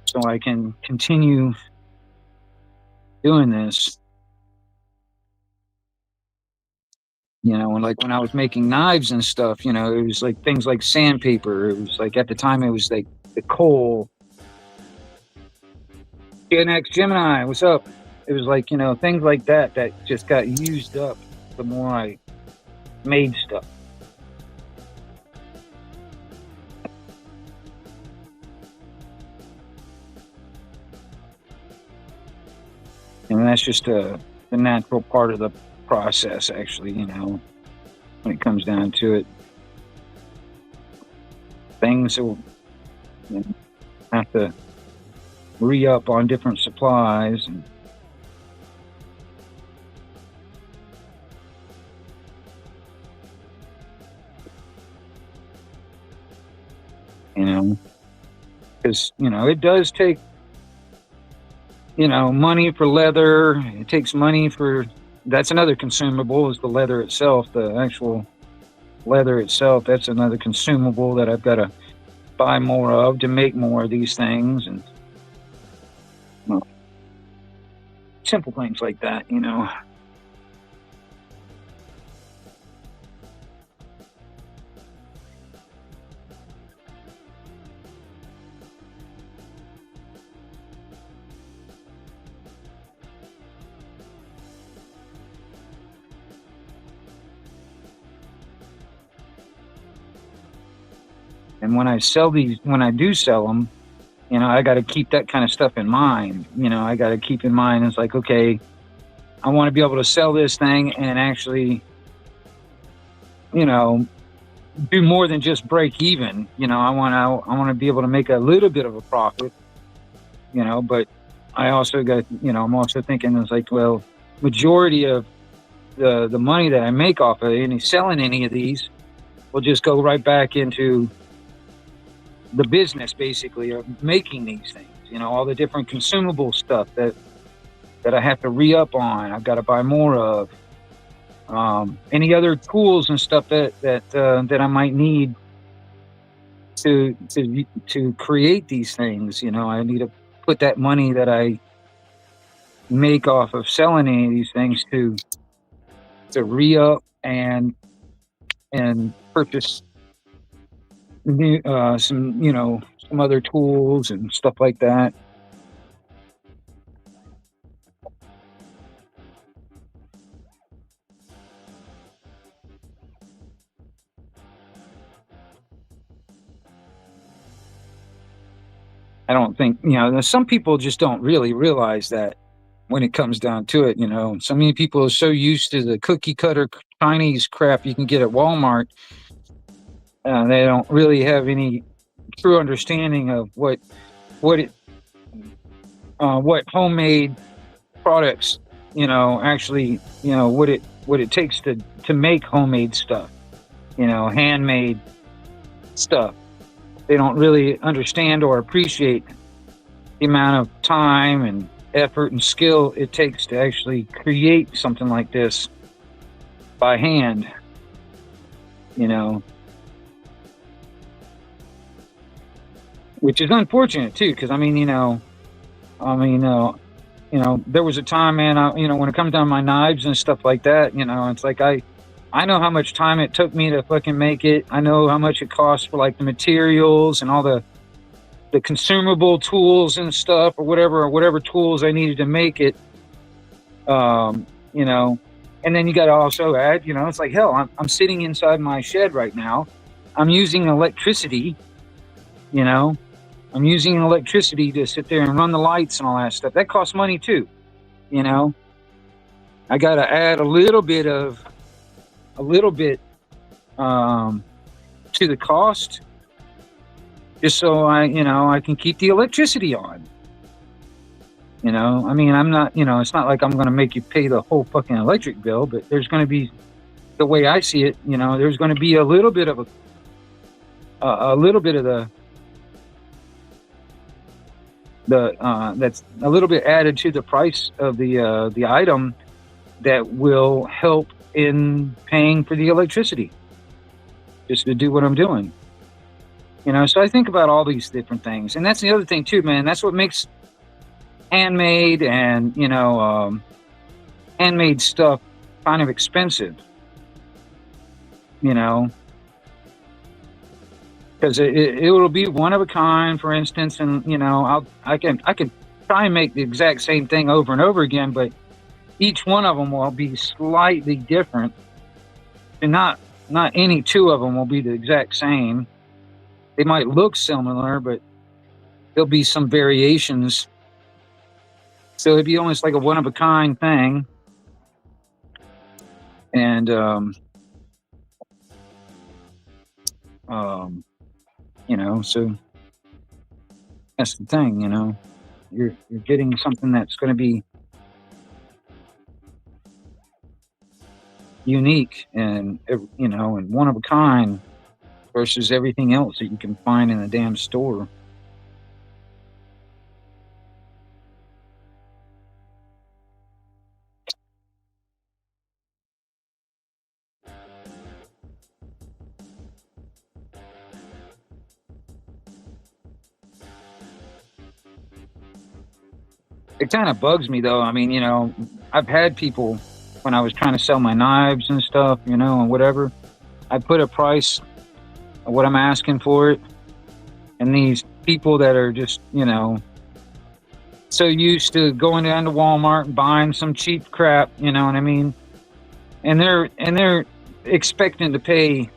so I can continue doing this. And like when I was making knives and stuff, it was like things like sandpaper. It was like at the time it was like the coal. Gen X Gemini, what's up? It was like, things like that that just got used up the more I made stuff. And that's just the natural part of the process, actually, when it comes down to it. Things will have to re-up on different supplies. And because, it does take, money for leather. It takes money for, that's another consumable, is the leather itself, the actual leather itself. That's another consumable that I've got to buy more of to make more of these things. And simple things like that, And when I do sell them, I got to keep that kind of stuff in mind. I got to keep in mind, it's like, okay, I want to be able to sell this thing and actually, do more than just break even. I want to be able to make a little bit of a profit, but I also got, I'm also thinking, it's like, well, majority of the money that I make off of selling any of these will just go right back into the business, basically, of making these things. All the different consumable stuff that I have to re-up on. I've got to buy more of. Any other tools and stuff that I might need to create these things. I need to put that money that I make off of selling any of these things to re-up and purchase some other tools and stuff like that. I don't think, some people just don't really realize that when it comes down to it. So many people are so used to the cookie cutter Chinese crap you can get at Walmart. They don't really have any true understanding of what homemade products, actually, what it takes to make homemade stuff, handmade stuff. They don't really understand or appreciate the amount of time and effort and skill it takes to actually create something like this by hand, which is unfortunate too, because there was a time, man, when it comes down to my knives and stuff like that, it's like I know how much time it took me to fucking make it. I know how much it costs for like the materials and all the consumable tools and stuff, or whatever tools I needed to make it. And then you got to also add, it's like, hell, I'm sitting inside my shed right now. I'm using electricity, I'm using electricity to sit there and run the lights and all that stuff. That costs money too, I got to add a little bit to the cost, just so I can keep the electricity on. I'm not, it's not like I'm going to make you pay the whole fucking electric bill, but there's going to be, the way I see it, there's going to be a little bit of that's a little bit added to the price of the item that will help in paying for the electricity, just to do what I'm doing. So I think about all these different things, and that's the other thing too, man. That's what makes handmade and handmade stuff kind of expensive, because it will be one of a kind, for instance, and I can try and make the exact same thing over and over again, but each one of them will be slightly different, and not any two of them will be the exact same. They might look similar, but there'll be some variations. So it'd be almost like a one of a kind thing. And um, so that's the thing. You're getting something that's going to be unique and and one of a kind versus everything else that you can find in the damn store. It kind of bugs me though. I mean, I've had people when I was trying to sell my knives and stuff, and whatever. I put a price of what I'm asking for it, and these people that are just, so used to going down to Walmart and buying some cheap crap, you know what I mean? And they're expecting to pay,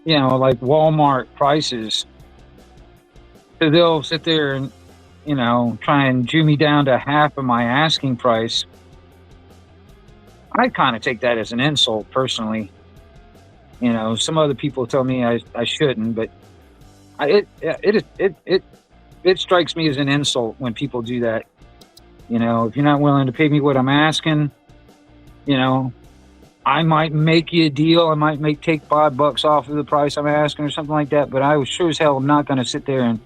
like Walmart prices. So they'll sit there and, try and Jew me down to half of my asking price. I kind of take that as an insult personally. Some other people tell me I shouldn't, but it strikes me as an insult when people do that. If you're not willing to pay me what I'm asking, I might make you a deal. I might take $5 off of the price I'm asking or something like that. But I was sure as hell not going to sit there and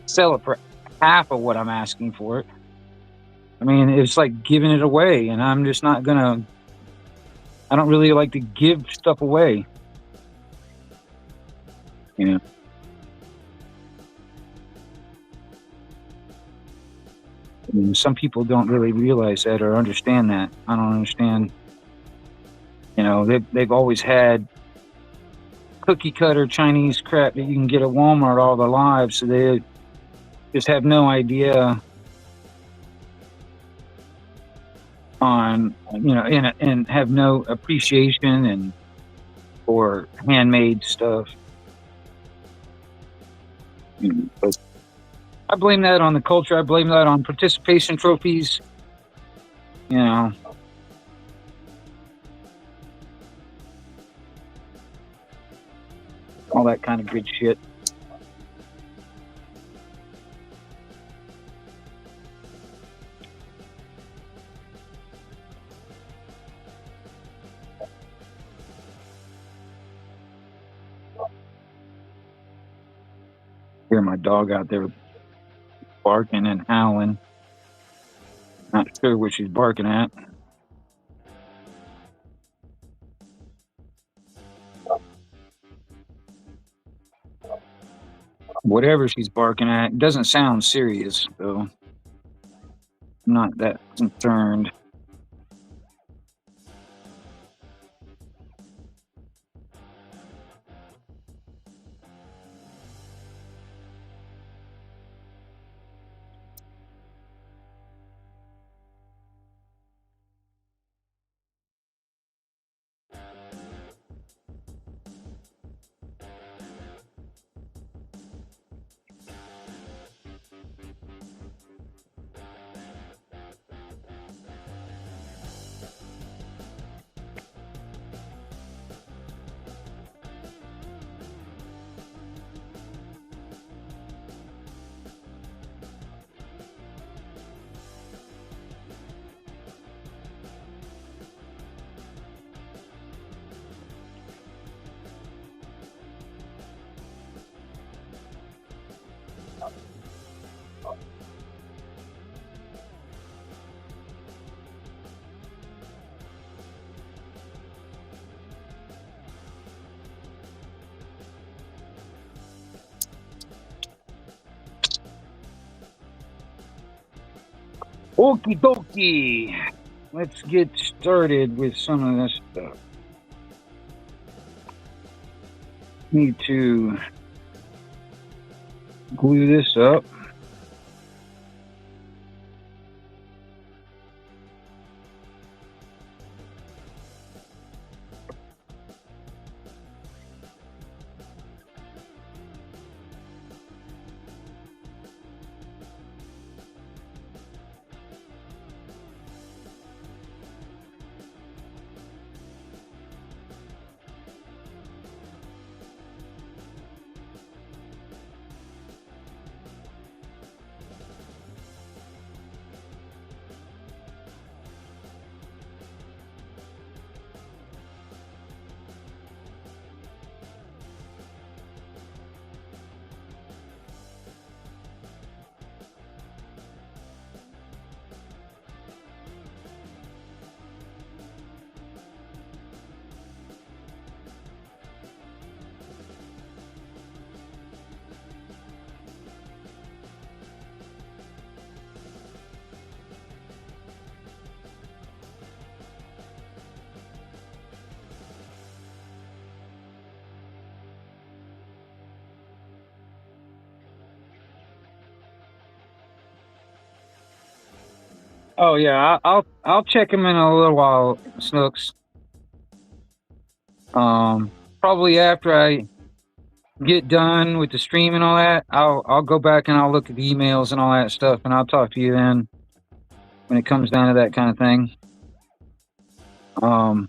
sell it for half of what I'm asking for it. I mean, it's like giving it away, and I'm just not gonna. I don't really like to give stuff away. And some people don't really realize that or understand that. I don't understand. They've always had cookie cutter Chinese crap that you can get at Walmart all their lives, so they just have no idea on and have no appreciation and for handmade stuff. But I blame that on the culture. I blame that on participation trophies. All that kind of good shit. Hear my dog out there barking and howling. Not sure what she's barking at. Whatever she's barking at doesn't sound serious, so I'm not that concerned. Okie dokie. Let's get started with some of this stuff. Need to glue this up. Oh yeah, I'll check him in a little while, Snooks. Um, Probably after I get done with the stream and all that, I'll go back and I'll look at the emails and all that stuff, and I'll talk to you then when it comes down to that kind of thing. Um,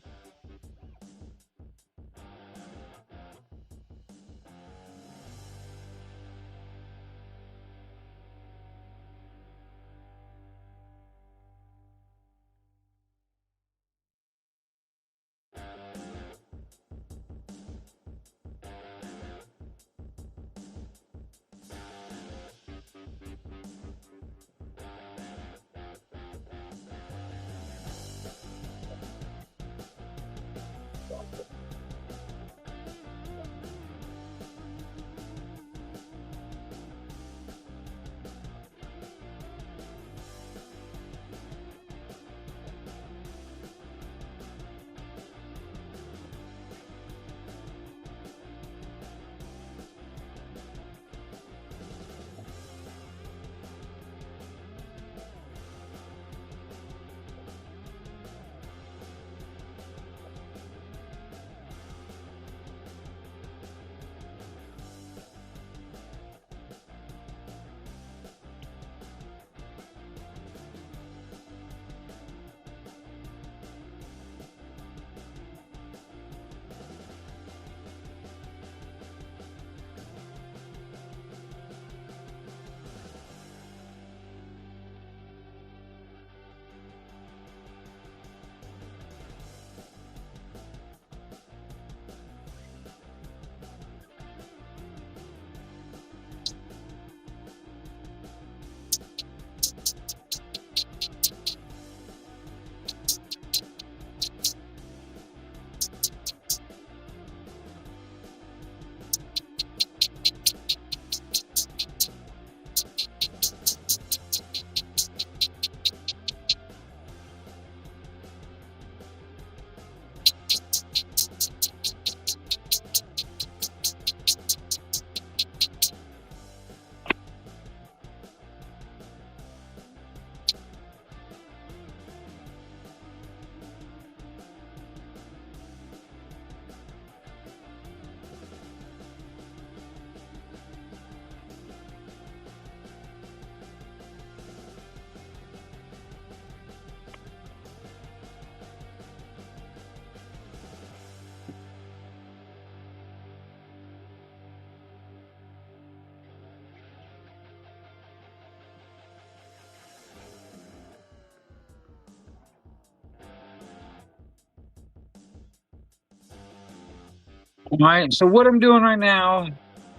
all right. So what I'm doing right now,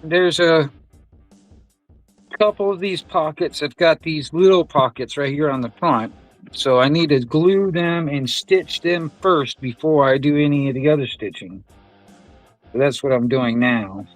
there's a couple of these pockets. I've got these little pockets right here on the front. So I need to glue them and stitch them first before I do any of the other stitching. So that's what I'm doing now.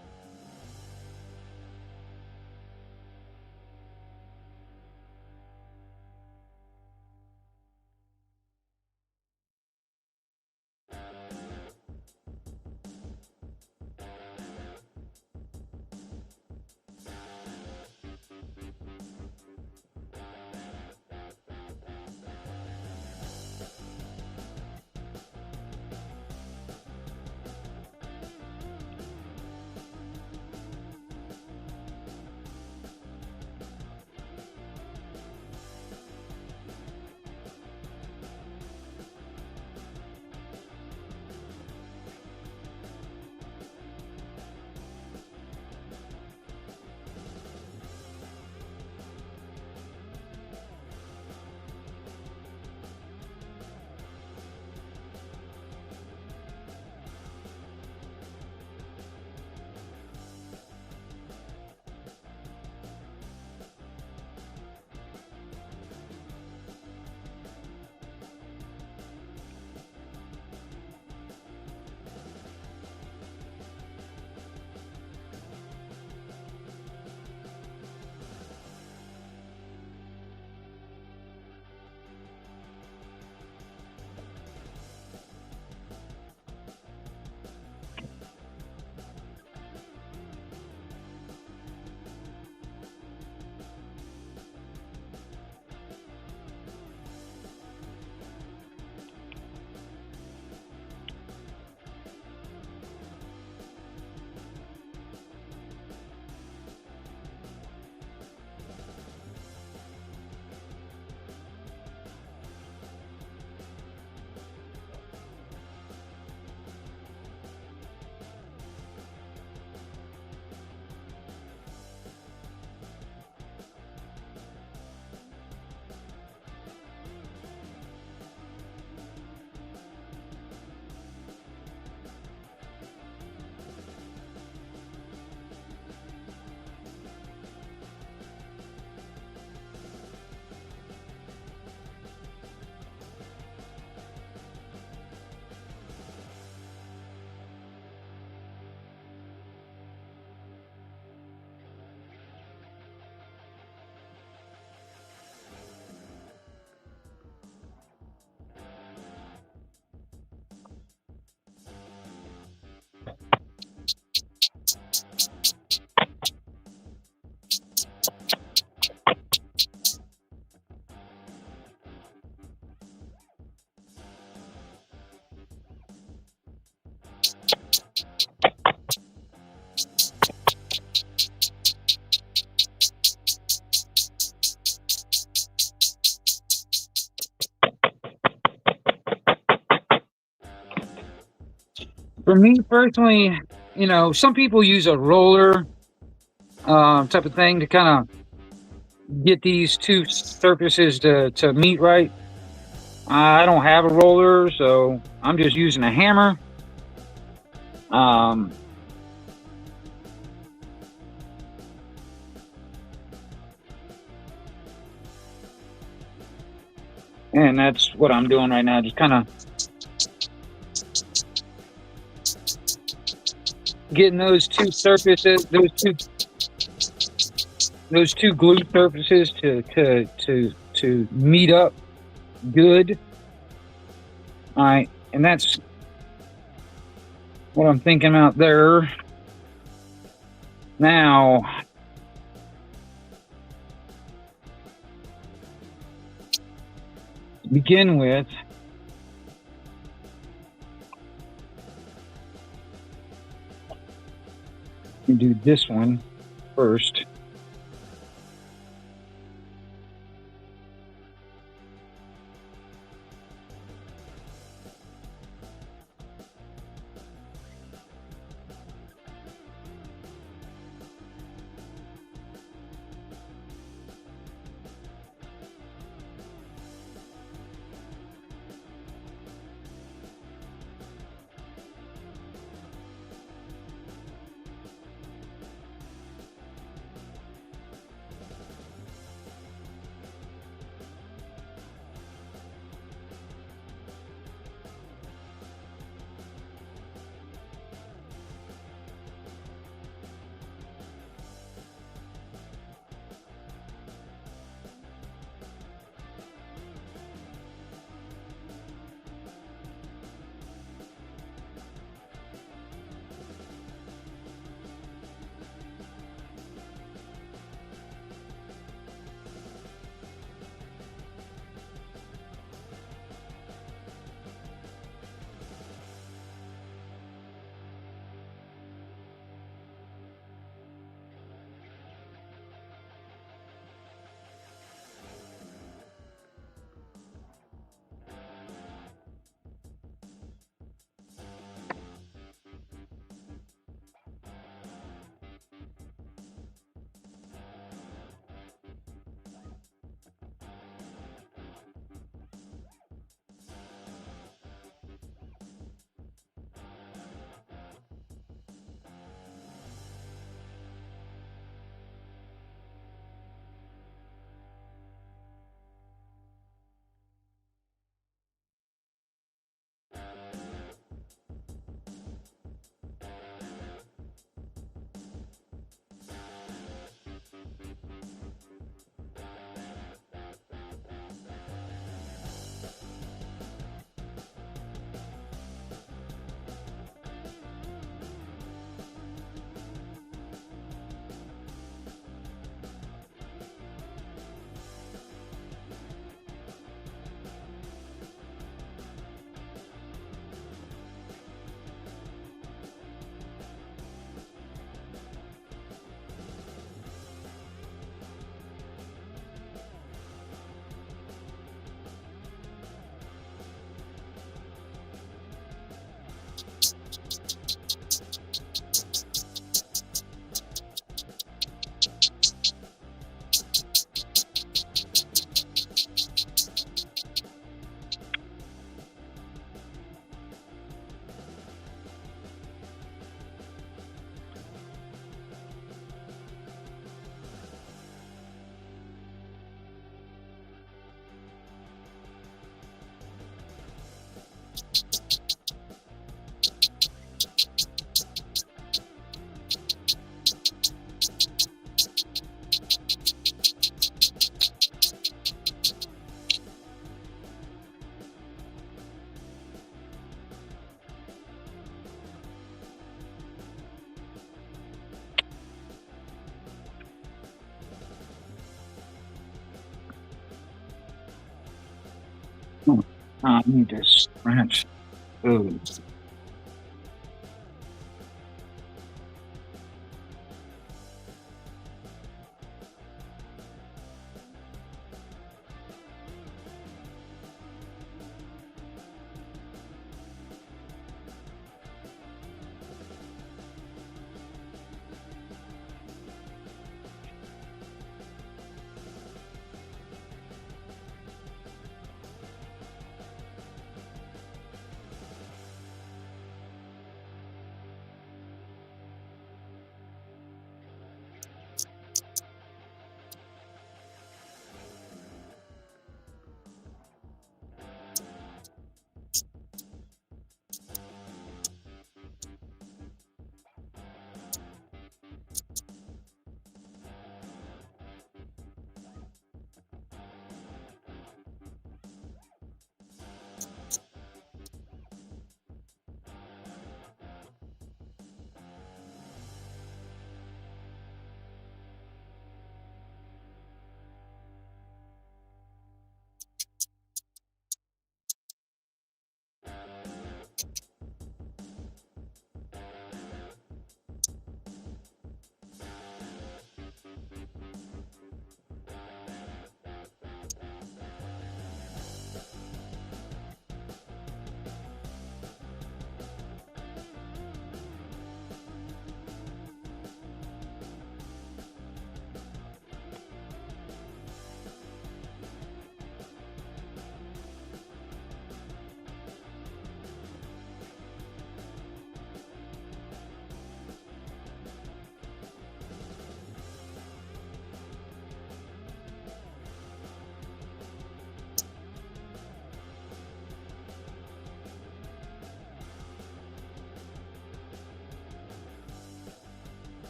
For me personally, some people use a roller type of thing to kind of get these two surfaces to meet right. I don't have a roller, so I'm just using a hammer. Um, and that's what I'm doing right now. Just kind of getting those two glue surfaces to meet up good. All right, and that's what I'm thinking out there. Now, to begin with, we do this one first. I need to scratch those.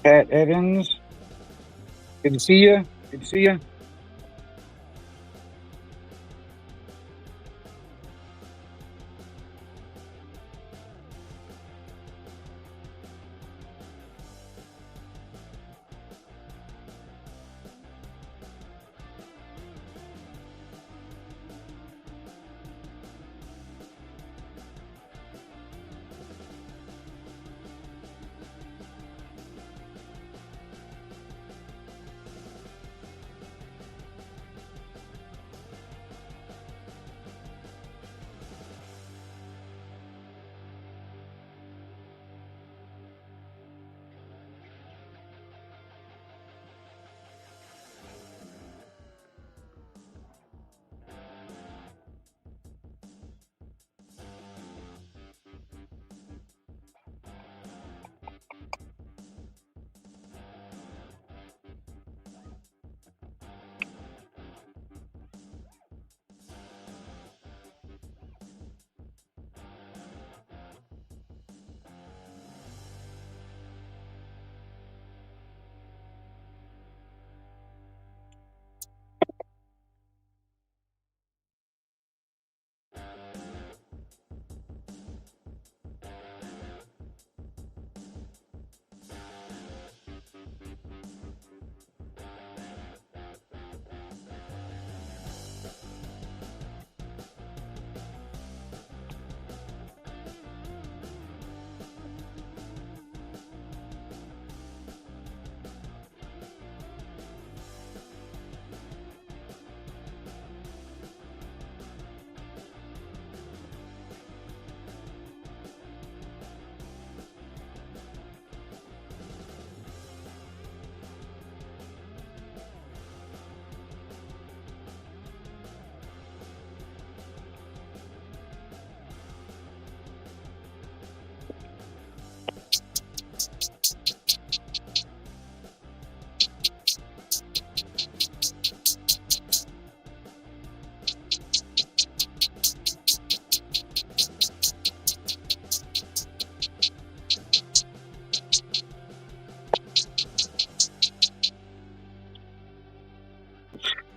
Pat Evans. Good to see you. Good to see you.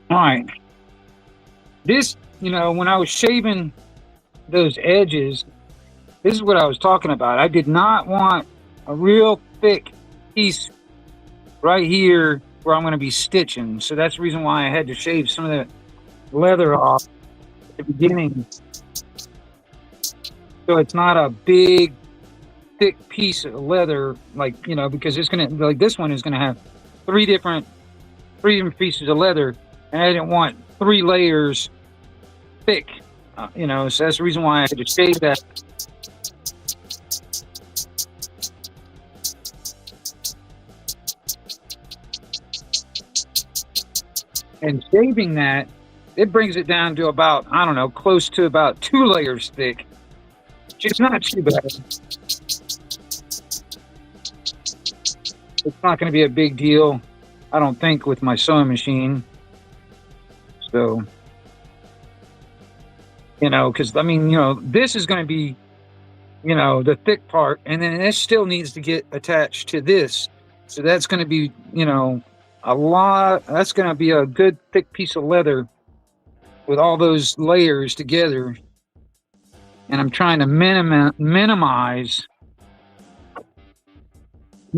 All right. This, when I was shaving those edges, this is what I was talking about. I did not want a real thick piece right here where I'm going to be stitching. So that's the reason why I had to shave some of that leather off at the beginning. So it's not a big, thick piece of leather, because it's going to, like this one is going to have three different pieces of leather, and I didn't want 3 layers thick, so that's the reason why I had to shave that. And shaving that, it brings it down to about, I don't know, close to about 2 layers thick. It's not too bad. It's not going to be a big deal, I don't think, with my sewing machine. So, because, this is going to be, the thick part, and then this still needs to get attached to this. So that's going to be, a lot. That's going to be a good thick piece of leather with all those layers together. And I'm trying to minimize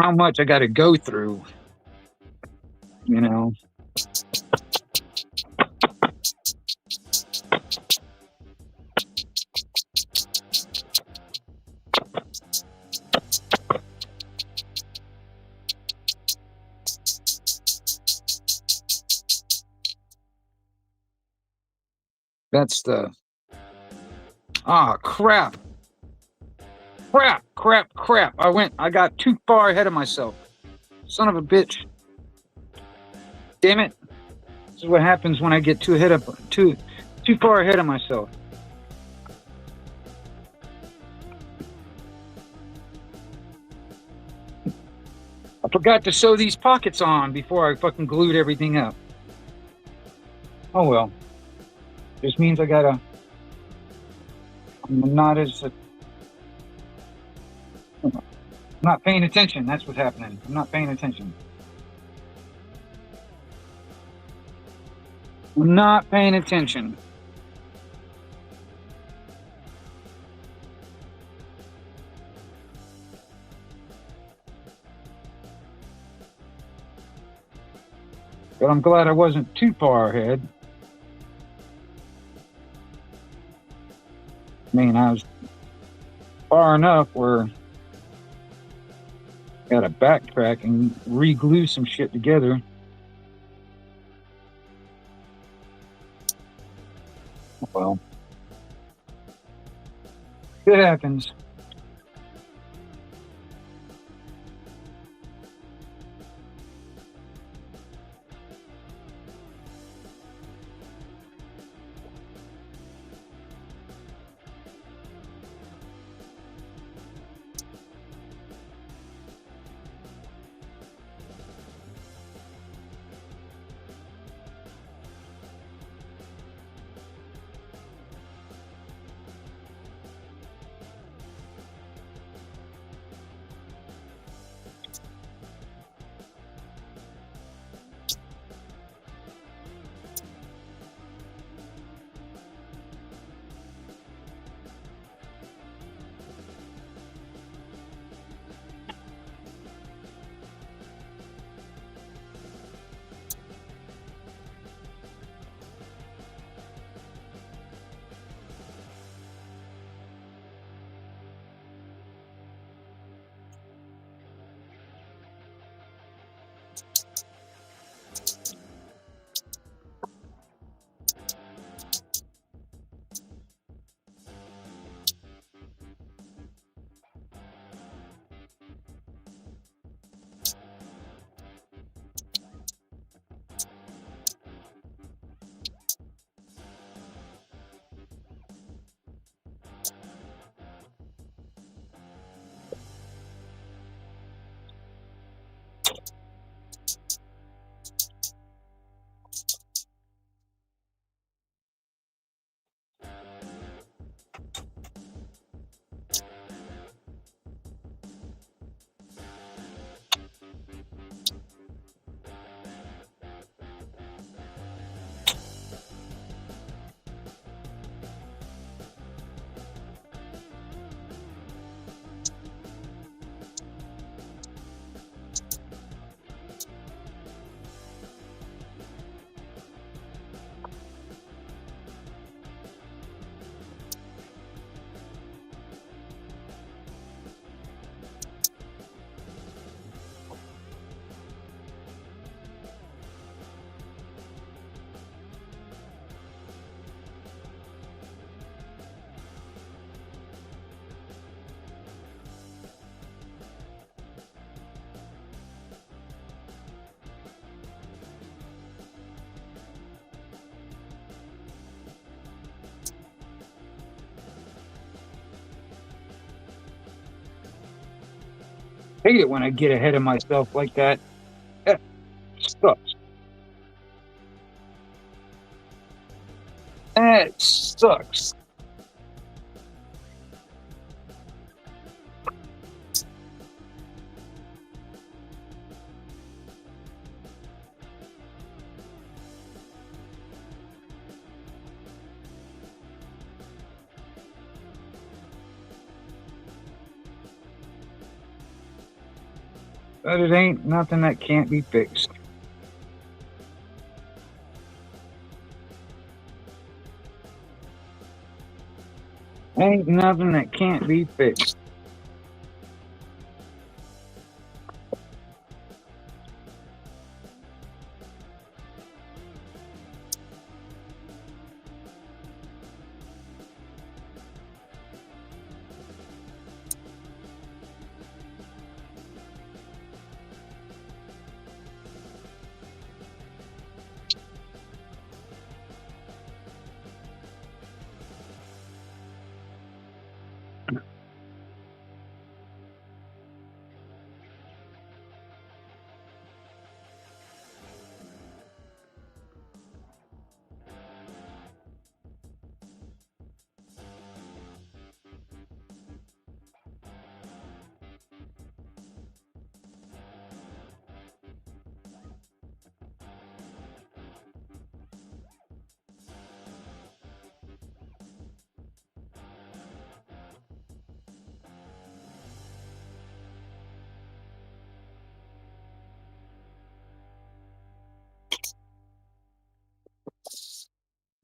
how much I got to go through, That's the... crap. I got too far ahead of myself. Son of a bitch. Damn it. This is what happens when I get too far ahead of myself. I forgot to sew these pockets on before I fucking glued everything up. Oh well. Just means I'm not as... I'm not paying attention. That's what's happening. I'm not paying attention. I'm not paying attention. But I'm glad I wasn't too far ahead. I mean, I was far enough where I got to backtrack and re-glue some shit together. Well, it happens. Hate it when I get ahead of myself like that. That sucks. That sucks. But it ain't nothing that can't be fixed. Ain't nothing that can't be fixed.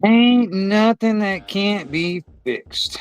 Ain't nothing that can't be fixed.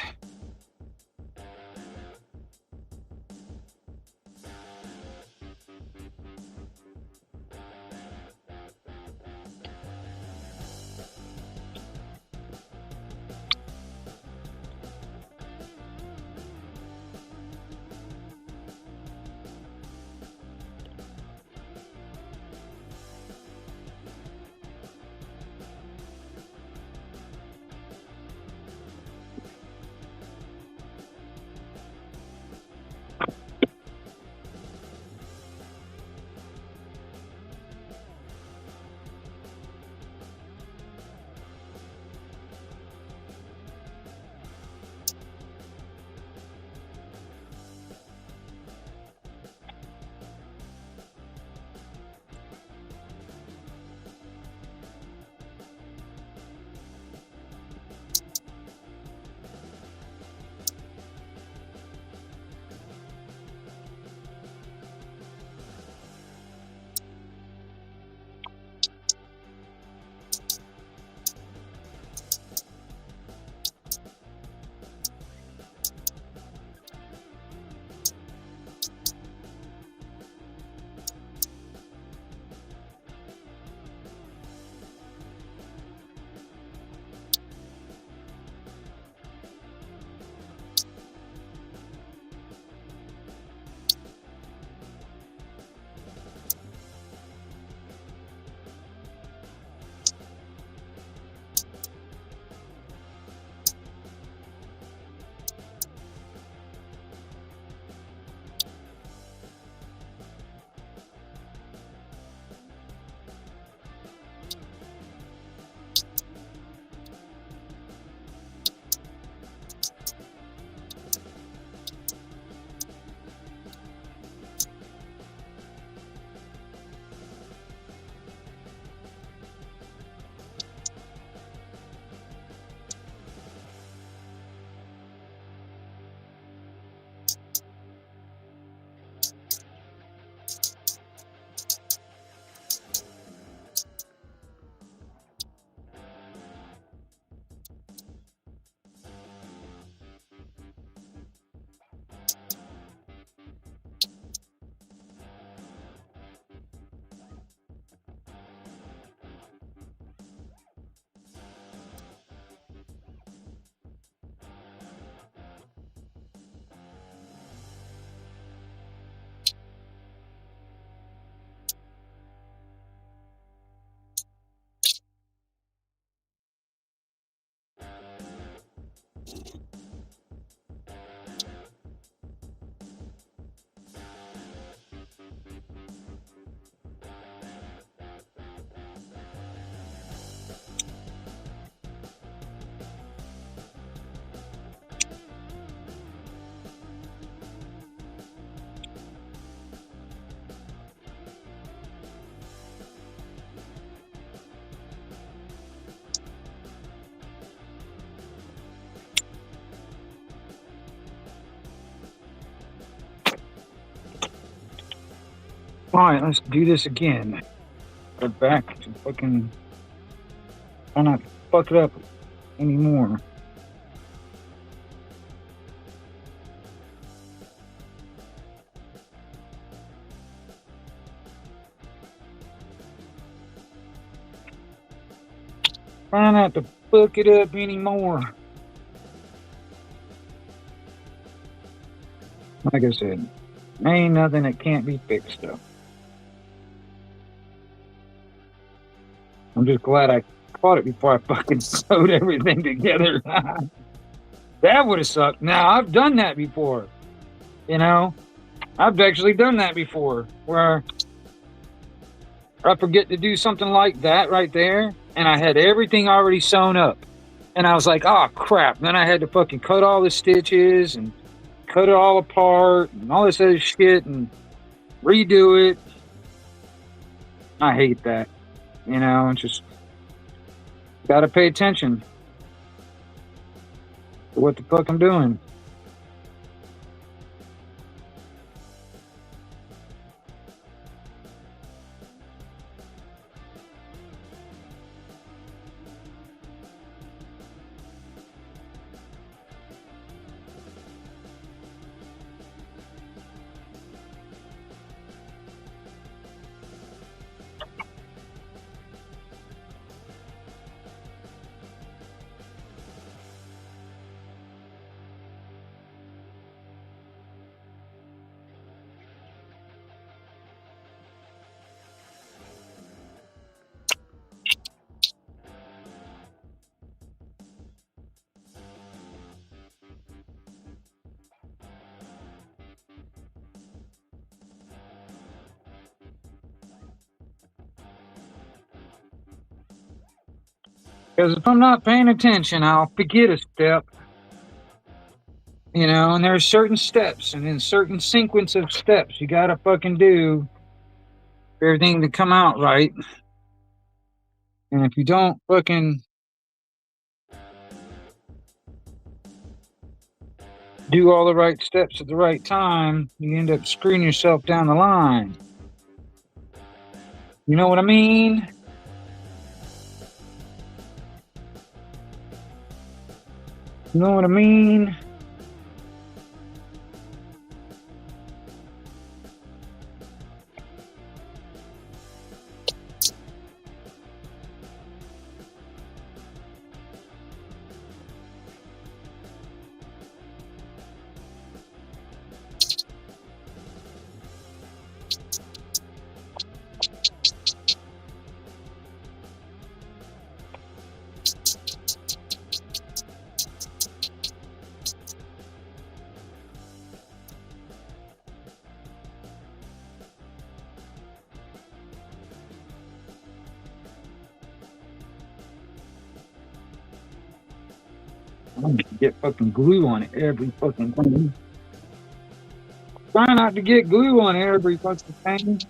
All right, let's do this again. Go back to fucking. Try not to fuck it up anymore. Try not to fuck it up anymore. Like I said, ain't nothing that can't be fixed, though. I'm just glad I caught it before I fucking sewed everything together. That would have sucked. Now, I've done that before. You know, I've actually done that before where I forget to do something like that right there, and I had everything already sewn up. And I was like, oh crap. Then I had to fucking cut all the stitches and cut it all apart and all this other shit and redo it. I hate that. You know, it's just gotta pay attention to what the fuck I'm doing. Because if I'm not paying attention, I'll forget a step. And there's certain steps and then certain sequence of steps you gotta fucking do for everything to come out right. And if you don't fucking do all the right steps at the right time, you end up screwing yourself down the line. You know what I mean? You know what I mean? I'm gonna get fucking glue on every fucking thing. Try not to get glue on every fucking thing.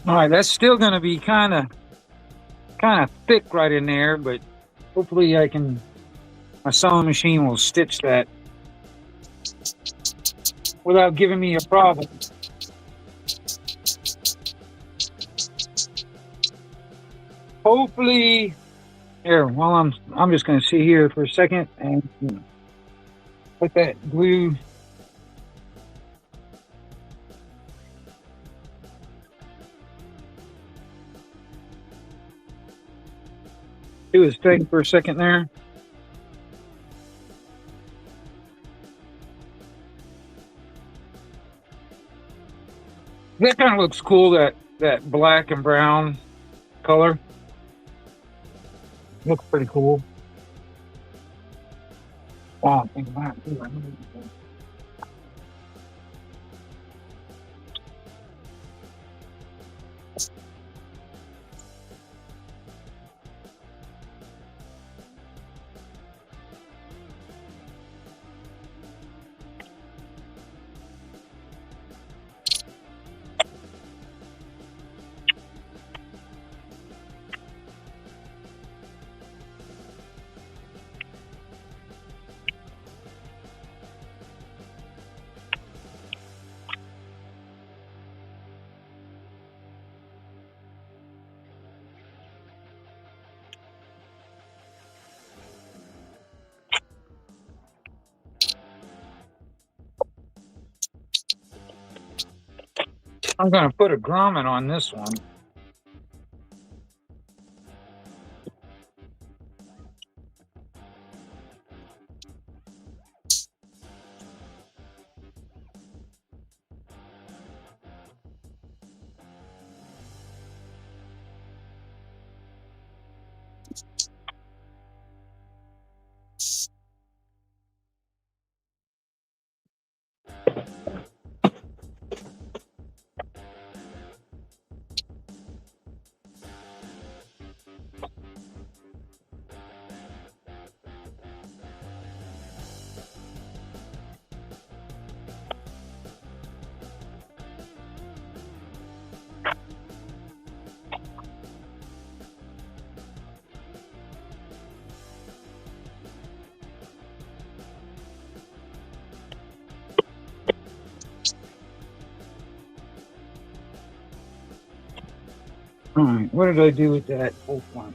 All right, that's still going to be kind of thick right in there, but hopefully I can. My sewing machine will stitch that without giving me a problem. Hopefully, here. While I'm just going to sit here for a second and put that glue. Do his thing for a second there. That kind of looks cool. That black and brown color looks pretty cool. Wow, think about it. I'm going to put a grommet on this one. All right, what did I do with that whole one?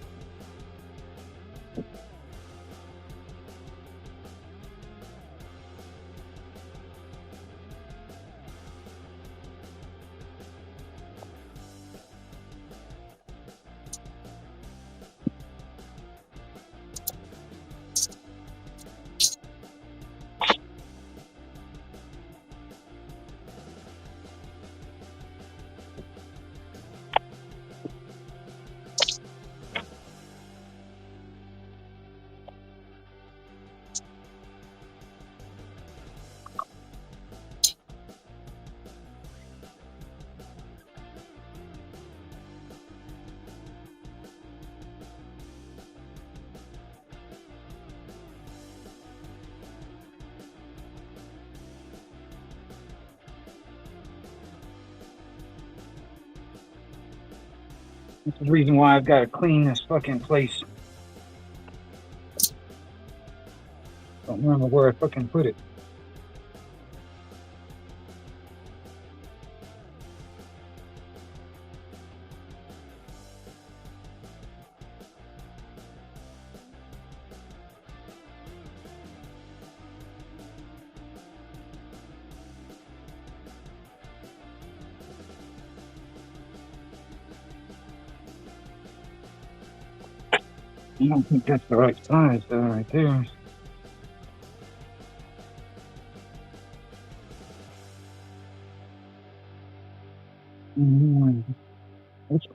That's the reason why I've got to clean this fucking place. Don't remember where I fucking put it. I don't think that's the right size though, right there. Which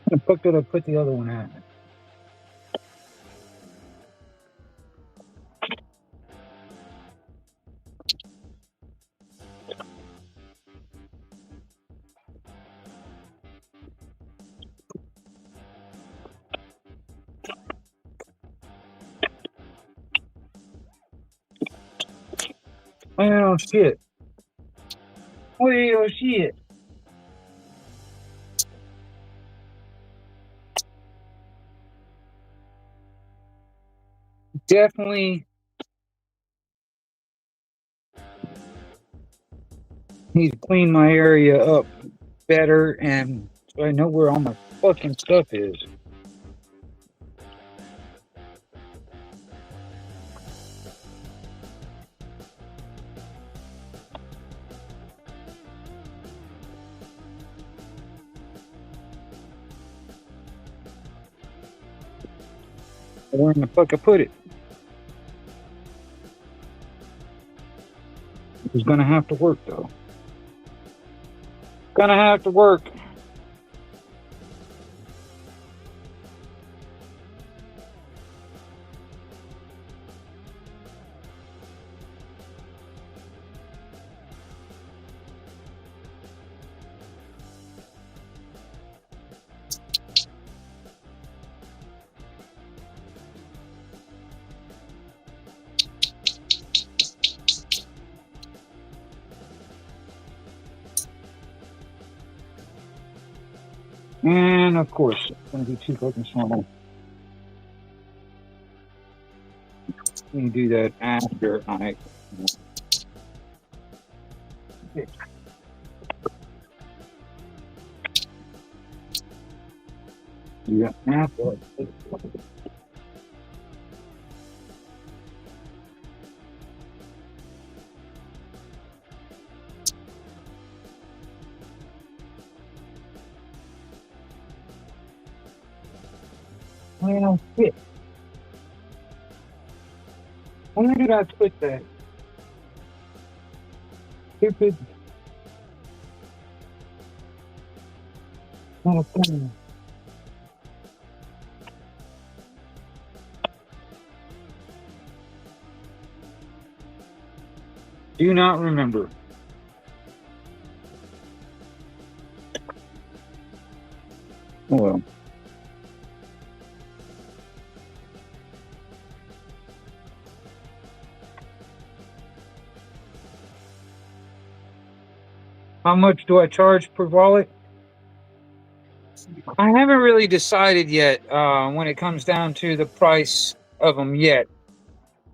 the fuck did I put the other one at? Oh shit. Well shit. definitely need to clean my area up better, and so I know where all my fucking stuff is. Where in the fuck I put it? It's gonna have to work though. Gonna have to work. And of course, it's gonna be too fucking small. You do that after I. Yeah, after. Well, shit. Where did I put that? Stupid little thing. Do not remember. Oh well. How much do I charge per wallet? I haven't really decided yet when it comes down to the price of them yet.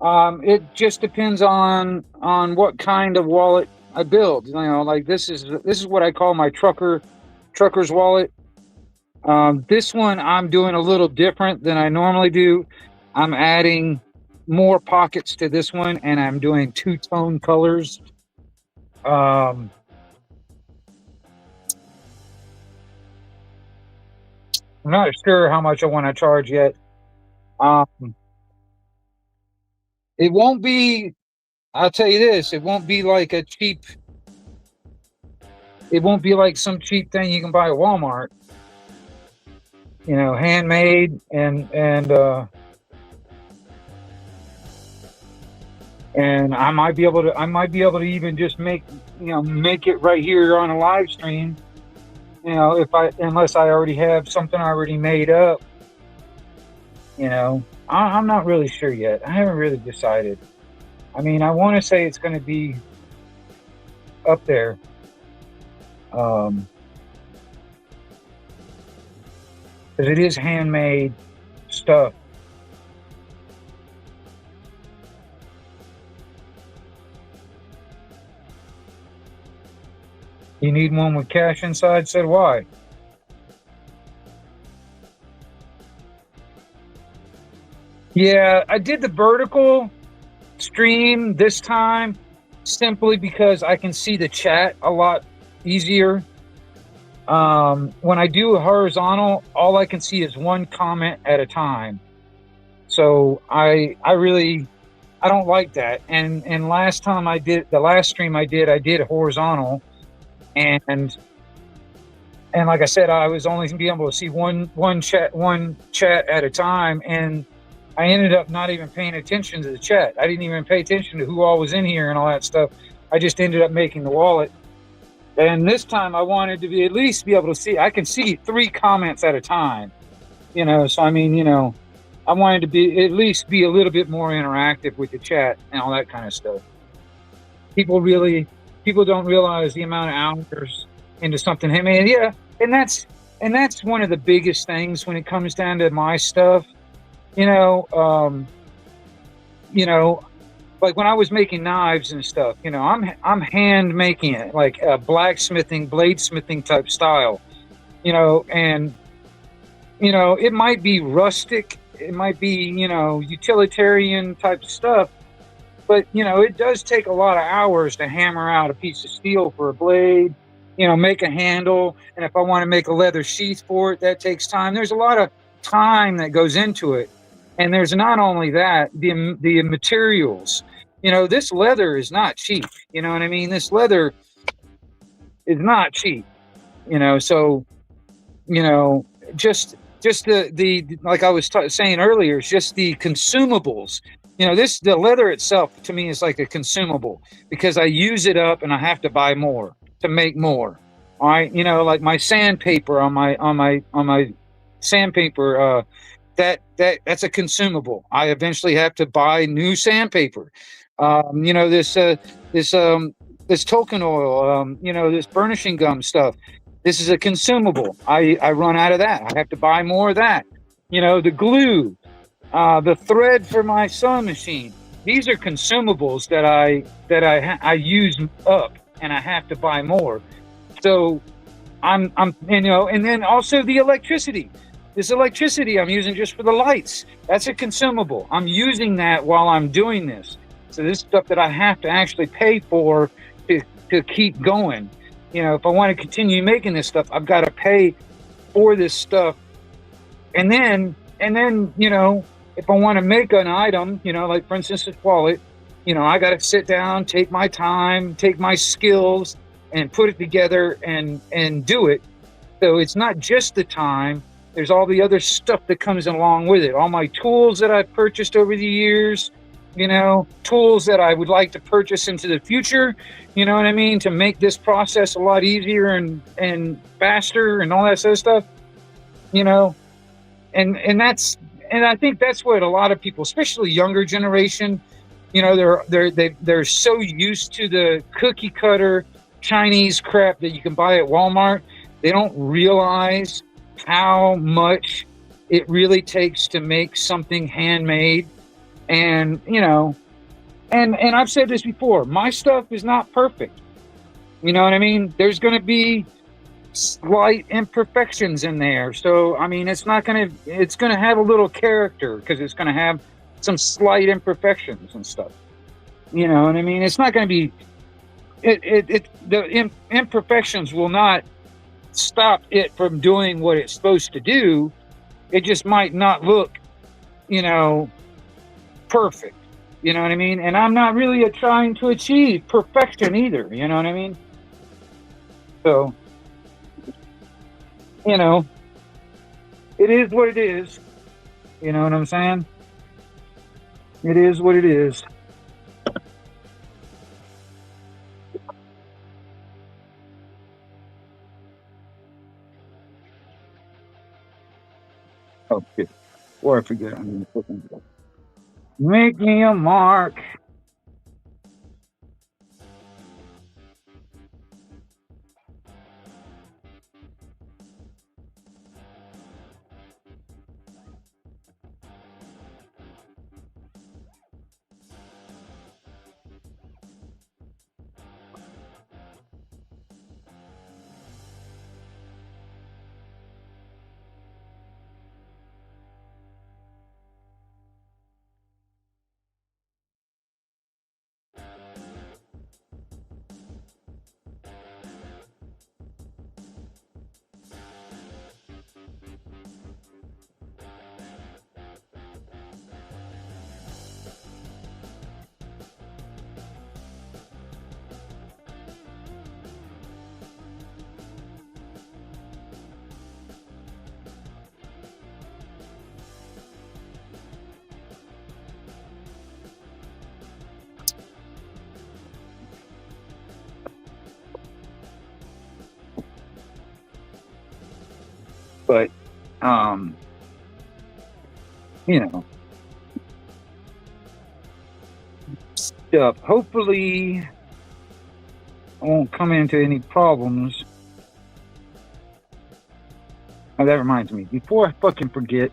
It just depends on what kind of wallet I build. You know, like this is what I call my trucker's wallet. This one I'm doing a little different than I normally do. I'm adding more pockets to this one, and I'm doing two-tone colors. Um, I'm not sure how much I want to charge yet. Um, it won't be. I'll tell you this: it won't be like a cheap. It won't be like some cheap thing you can buy at Walmart. You know, handmade and I might be able to even just make it right here on a live stream. You know, if I unless I already have something already made up. You know, I'm not really sure yet. I haven't really decided. I mean, I want to say it's going to be up there. Because it is handmade stuff. You need one with cash inside? Said why? Yeah, I did the vertical stream this time simply because I can see the chat a lot easier. When I do a horizontal, all I can see is one comment at a time. So I don't like that. And last time I did the last stream I did horizontal, and like I said, I was only being able to see one chat at a time, and I ended up not even paying attention to the chat. I didn't even pay attention to who all was in here and all that stuff. I just ended up making the wallet. And this time I wanted to at least be able to see. I can see 3 comments at a time. You know, so I mean, you know, I wanted to at least be a little bit more interactive with the chat and all that kind of stuff. People don't realize the amount of hours into something. I mean, yeah, and that's one of the biggest things when it comes down to my stuff. You know, you know, like when I was making knives and stuff, I'm hand making it, like a blacksmithing, bladesmithing type style, and it might be rustic, it might be, utilitarian type stuff, but it does take a lot of hours to hammer out a piece of steel for a blade, make a handle, and if I want to make a leather sheath for it, that takes time. There's a lot of time that goes into it, and there's not only that, the materials. This leather is not cheap. You know what I mean? This leather is not cheap. So you know just the like I was saying earlier, it's just the consumables. The leather itself to me is like a consumable, because I use it up and I have to buy more to make more. All right, like my sandpaper on my sandpaper, that's a consumable. I eventually have to buy new sandpaper. This token oil, this burnishing gum stuff, this is a consumable. I run out of that. I have to buy more of that. The glue, the thread for my sewing machine. These are consumables that I use up, and I have to buy more. So I'm and then also the electricity. This electricity I'm using just for the lights. That's a consumable. I'm using that while I'm doing this. So this stuff that I have to actually pay for to keep going. If I want to continue making this stuff, I've got to pay for this stuff. And then, if I want to make an item, like for instance, this wallet, I got to sit down, take my time, take my skills, and put it together and do it. So it's not just the time. There's all the other stuff that comes along with it. All my tools that I've purchased over the years, tools that I would like to purchase into the future, you know what I mean, to make this process a lot easier and faster and all that sort of stuff, and I think that's what a lot of people, especially younger generation, they're so used to the cookie cutter Chinese crap that you can buy at Walmart. They don't realize how much it really takes to make something handmade. And and I've said this before, my stuff is not perfect. You know what I mean? There's going to be slight imperfections in there. So I mean, it's going to have a little character, because it's going to have some slight imperfections and stuff. You know what I mean? It's not going to be the imperfections will not stop it from doing what it's supposed to do. It just might not look, perfect. You know what I mean? And I'm not really trying to achieve perfection either. You know what I mean? So, it is what it is. You know what I'm saying? It is what it is. Oh, shit. Or I forget. I'm looking. Make me a mark. But, you know, stuff. Hopefully, I won't come into any problems. Oh, that reminds me. Before I fucking forget,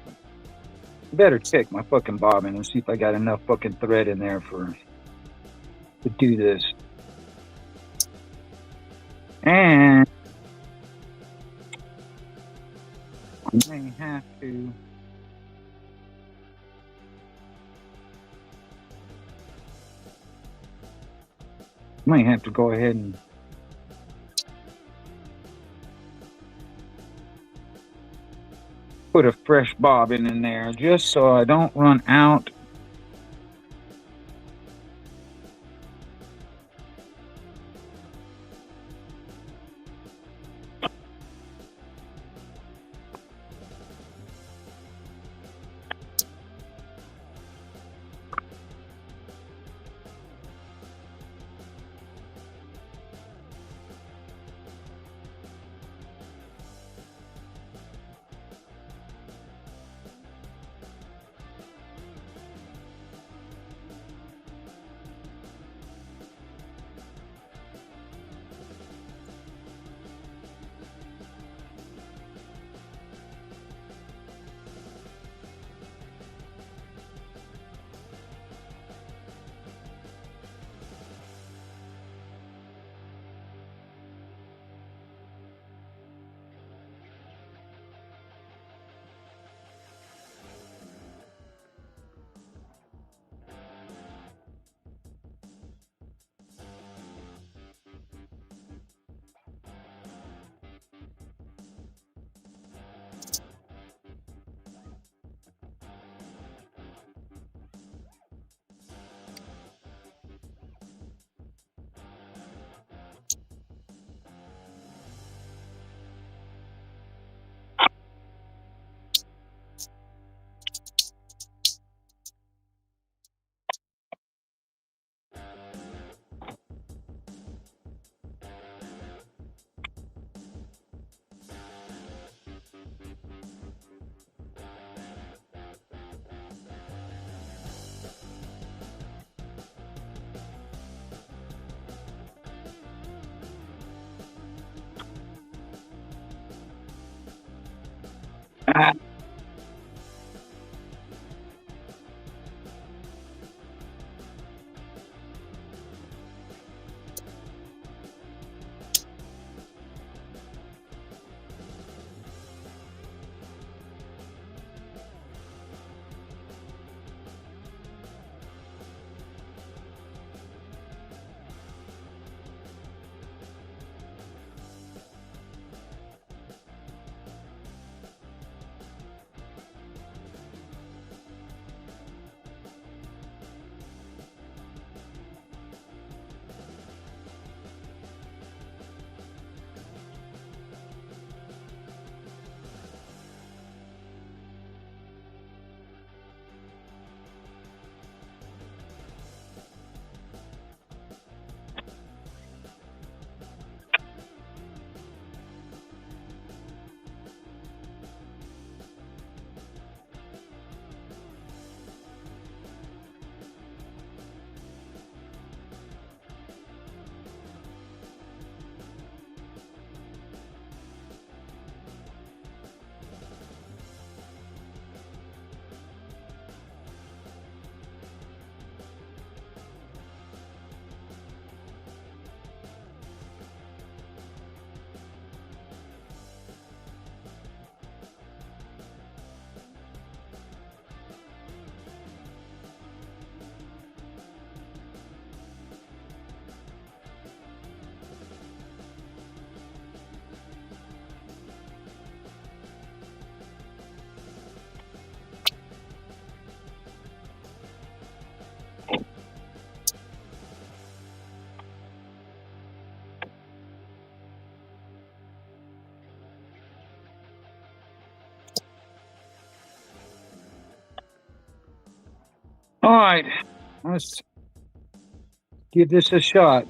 Better check my fucking bobbin and see if I got enough fucking thread in there to do this. And I may have to. Might have to go ahead and put a fresh bobbin in there just so I don't run out. Ah, all right, let's give this a shot.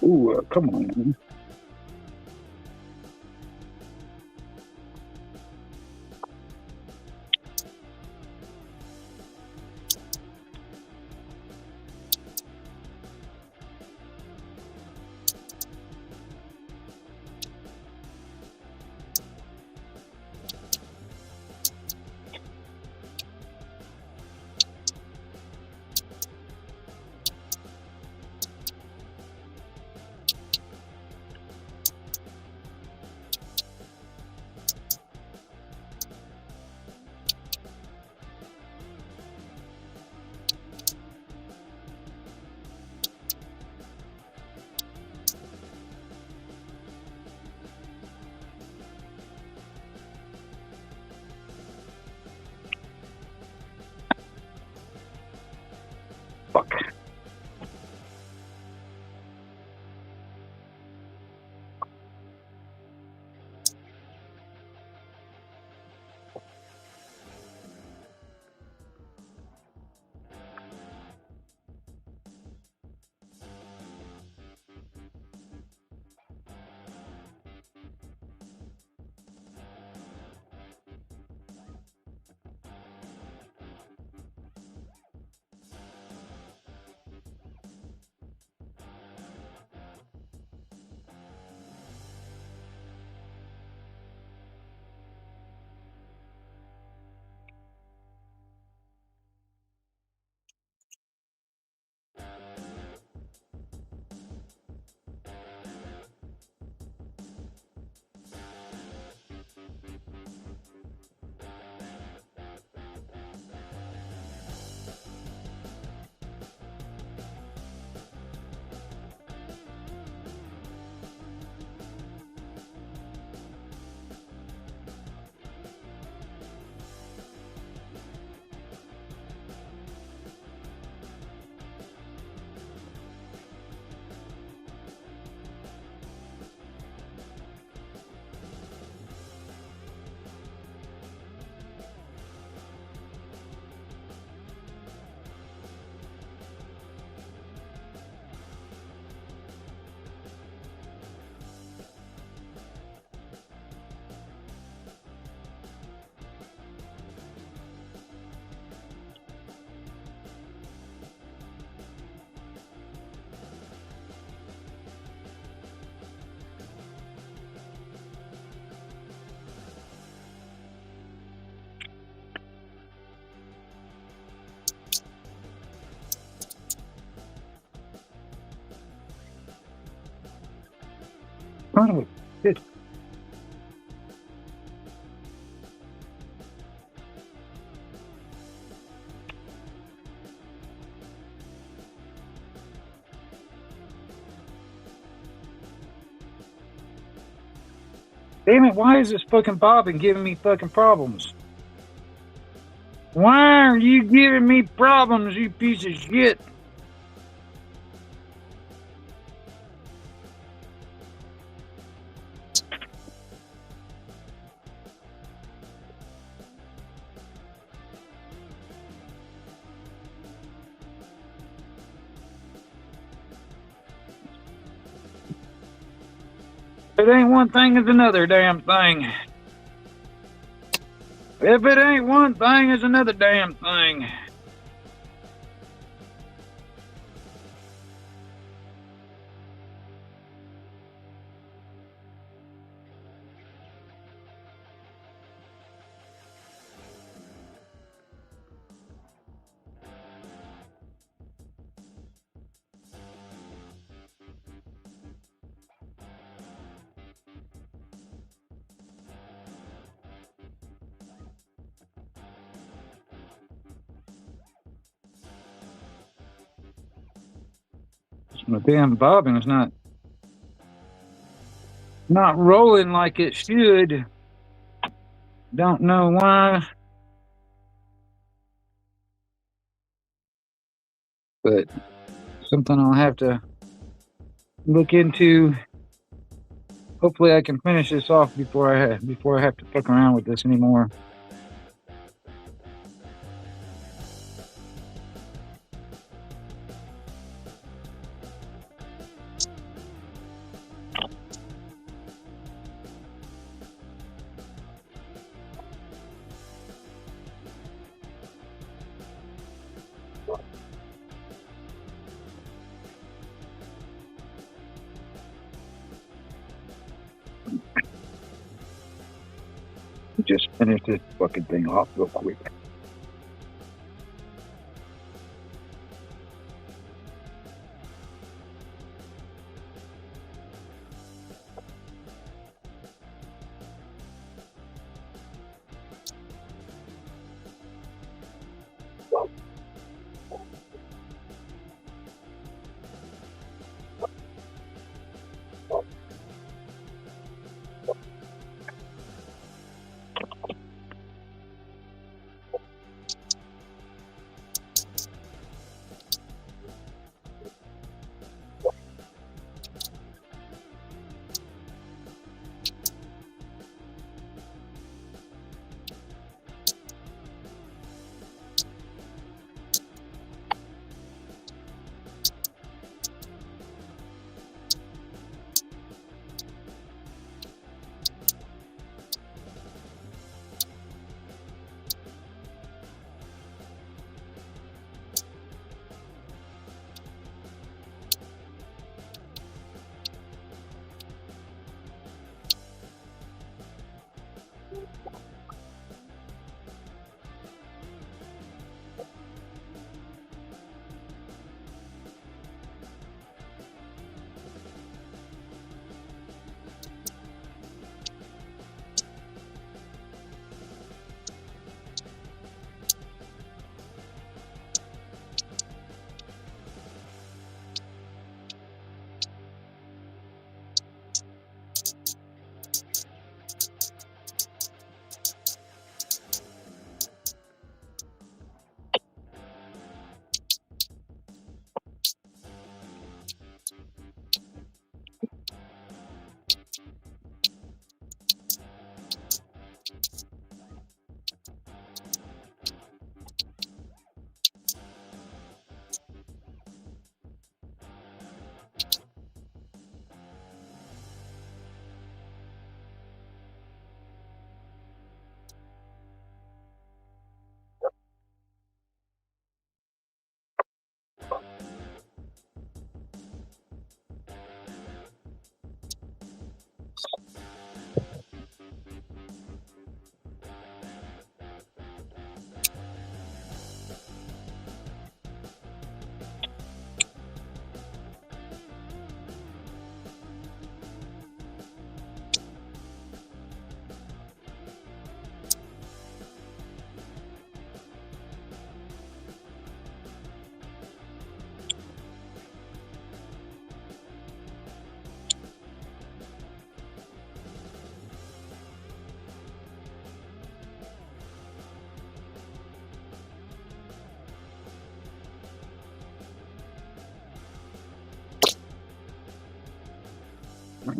Ooh, come on, man. Fuck. Son of a bitch. Damn it, why is this fucking bobbing giving me fucking problems? Why are you giving me problems, you piece of shit? If it ain't one thing, it's another damn thing. If it ain't one thing, it's another damn thing. My damn bobbin is not rolling like it should. Don't know why, but something I'll have to look into. Hopefully, I can finish this off before I have to fuck around with this anymore. Just finish this fucking thing off real quick.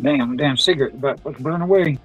Damn cigarette about to burn away.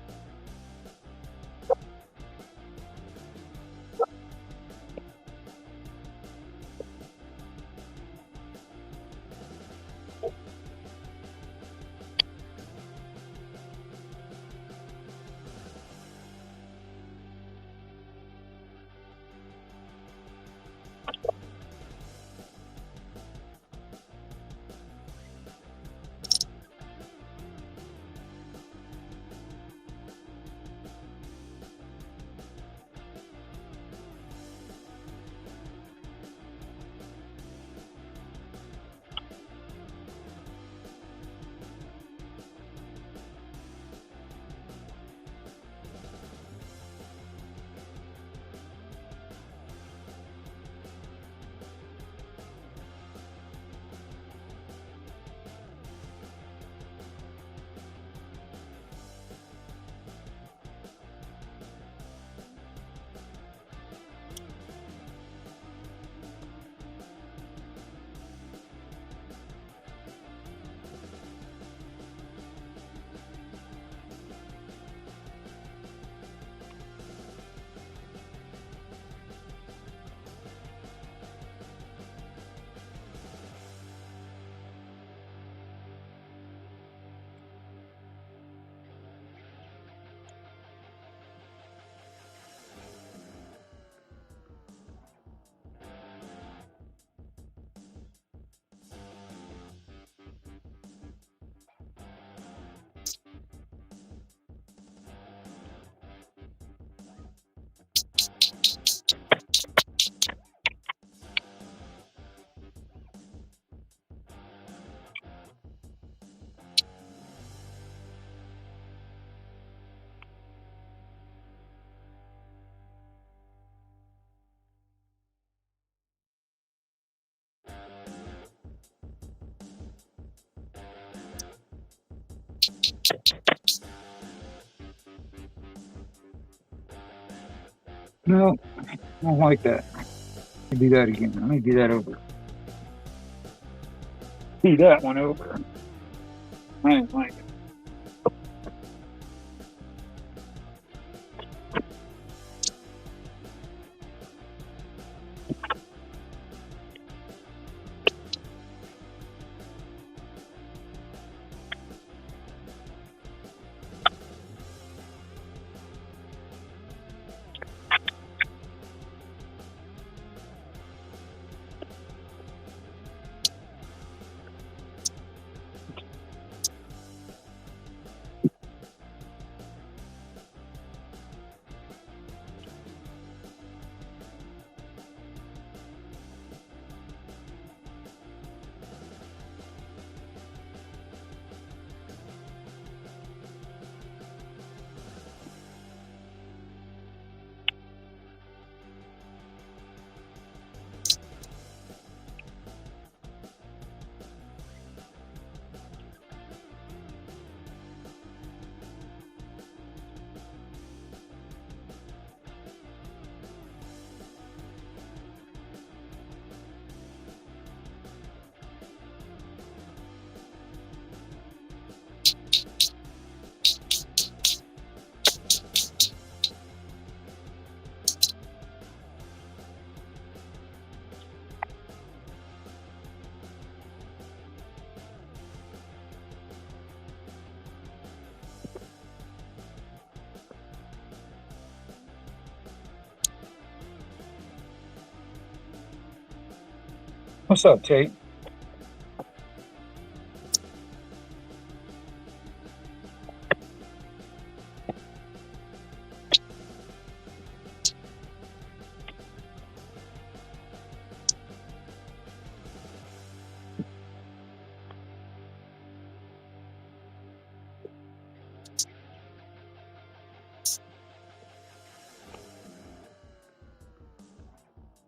No, I don't like that. Let me do that again. Let me do that over. Do that one over. I didn't like it. What's up, Tate?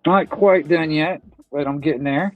Not quite done yet, but I'm getting there.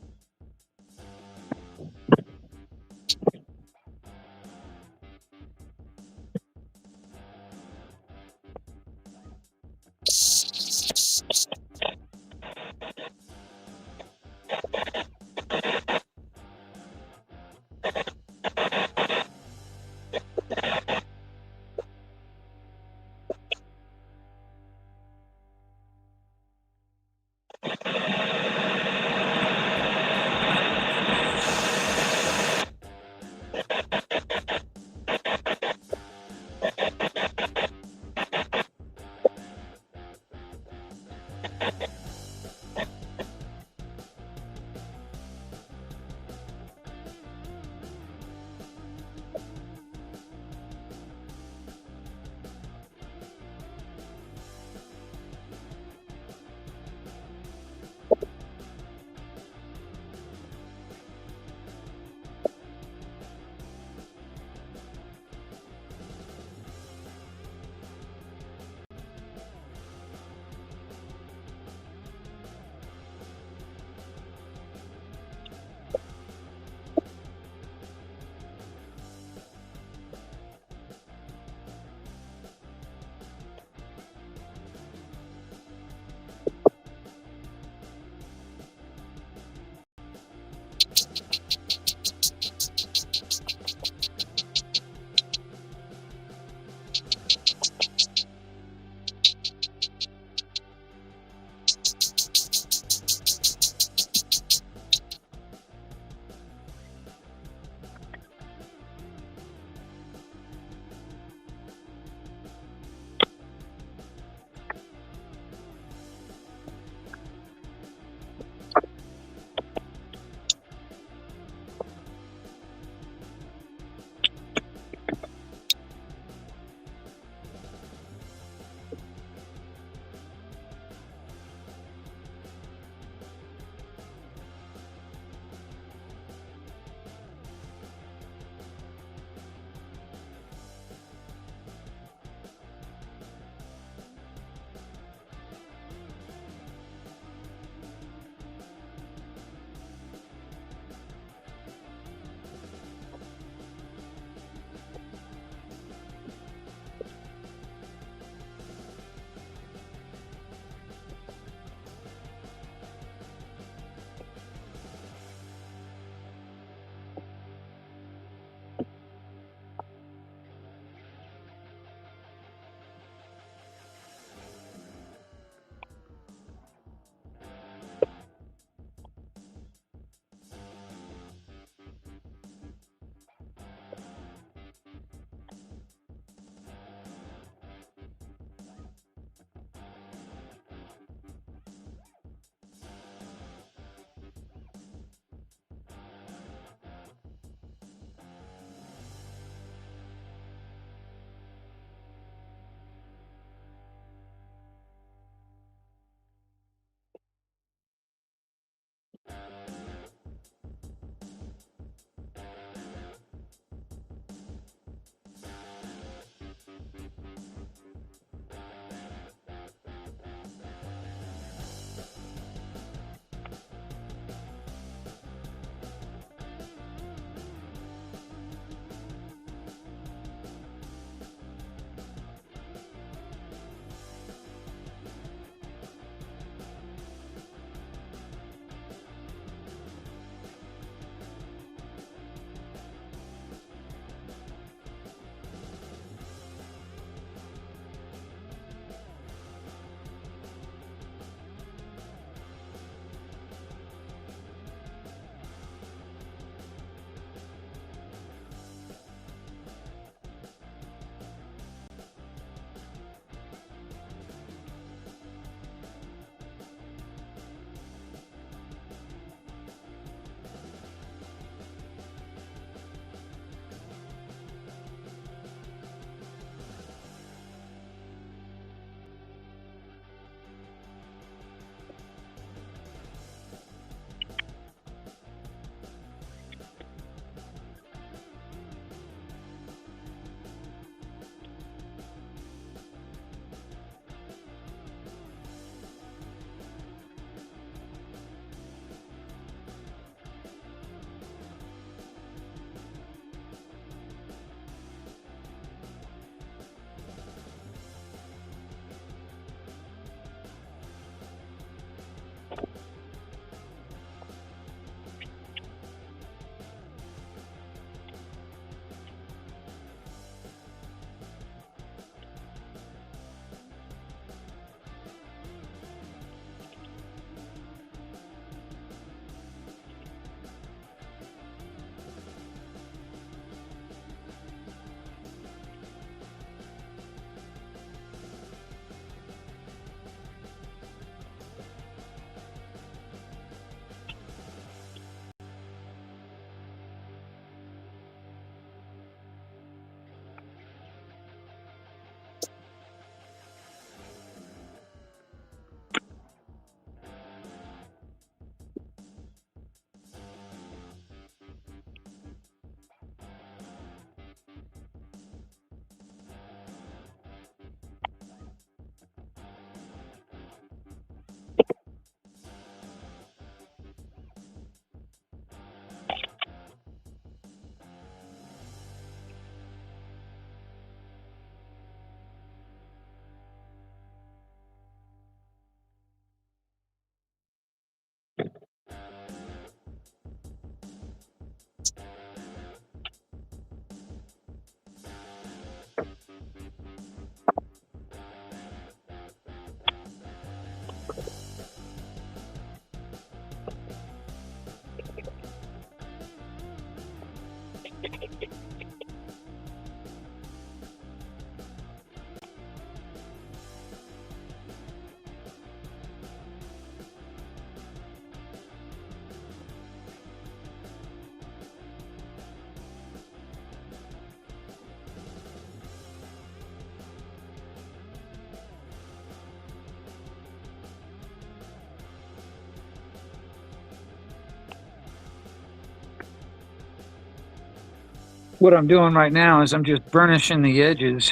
What I'm doing right now is I'm just burnishing the edges.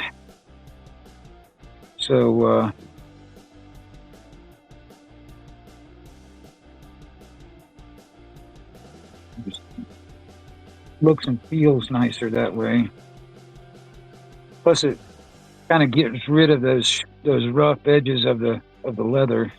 So just looks and feels nicer that way. Plus, it kind of gets rid of those rough edges of the leather.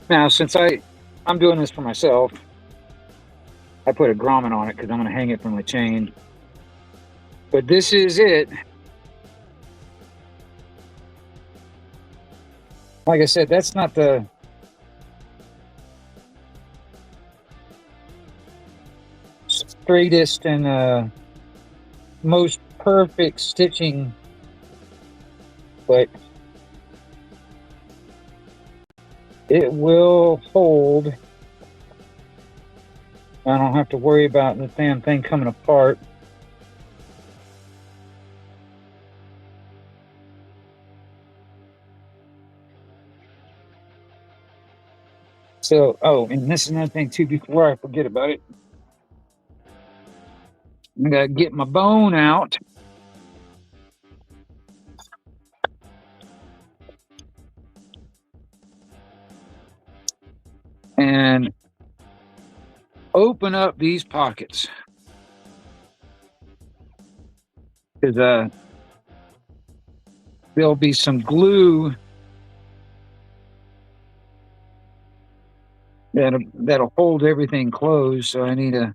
Now, since I'm doing this for myself, I put a grommet on it because I'm going to hang it from my chain. But this is it. Like I said, that's not the straightest and most perfect stitching, but it will hold. I don't have to worry about the damn thing coming apart. So, oh, and this is another thing too, before I forget about it. I gotta get my bone out. And open up these pockets. Because there'll be some glue that'll hold everything closed. So I need to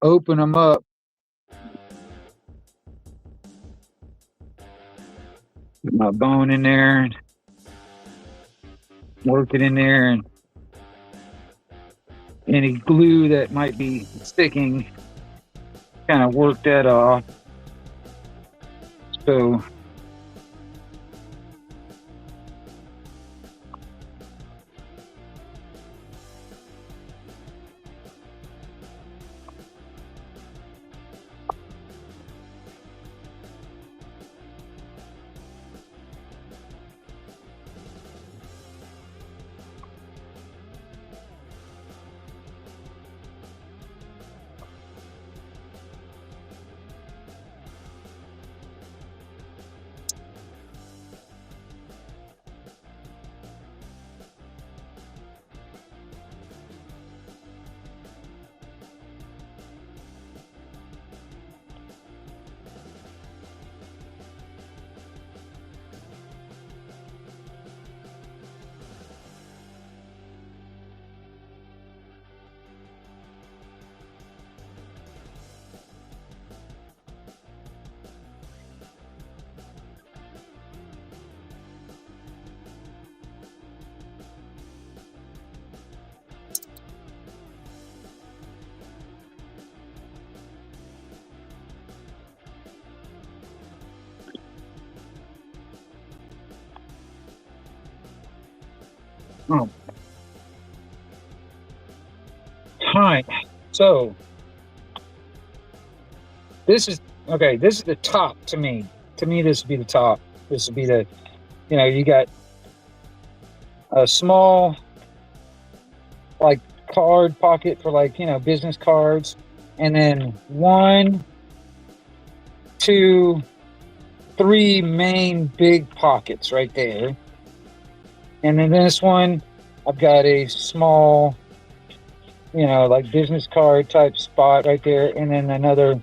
open them up. Put my bone in there and work it in there, and any glue that might be sticking, kind of work that off. So oh. All right. So this is okay. This is the top to me. To me, this would be the top. This would be the, you got a small, like, card pocket for, like, business cards, and then 1, 2, 3 main big pockets right there. And then this one, I've got a small, like business card type spot right there, and then another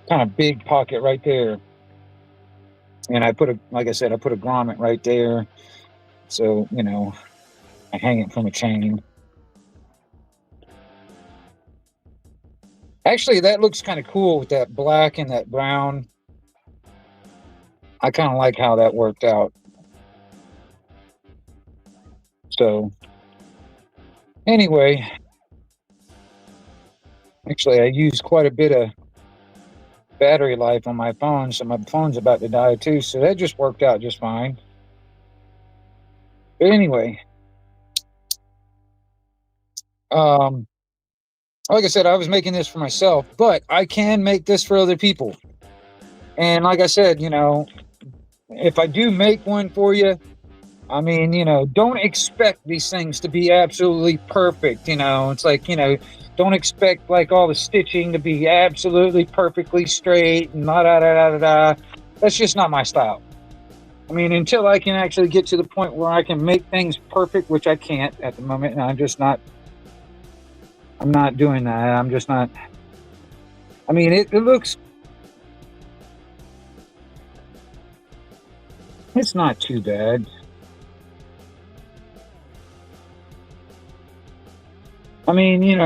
kind of big pocket right there. And like I said, I put a grommet right there. So, I hang it from a chain. Actually, that looks kind of cool with that black and that brown. I kind of like how that worked out. So, anyway, actually, I used quite a bit of battery life on my phone, so my phone's about to die too. So that just worked out just fine. But anyway, like I said, I was making this for myself, but I can make this for other people. And like I said, if I do make one for you, I mean, don't expect these things to be absolutely perfect. It's like, don't expect like all the stitching to be absolutely perfectly straight and da da da da da. That's just not my style. I mean, until I can actually get to the point where I can make things perfect, which I can't at the moment, and I'm not doing that. I'm just not. I mean, it looks. It's not too bad. I mean, you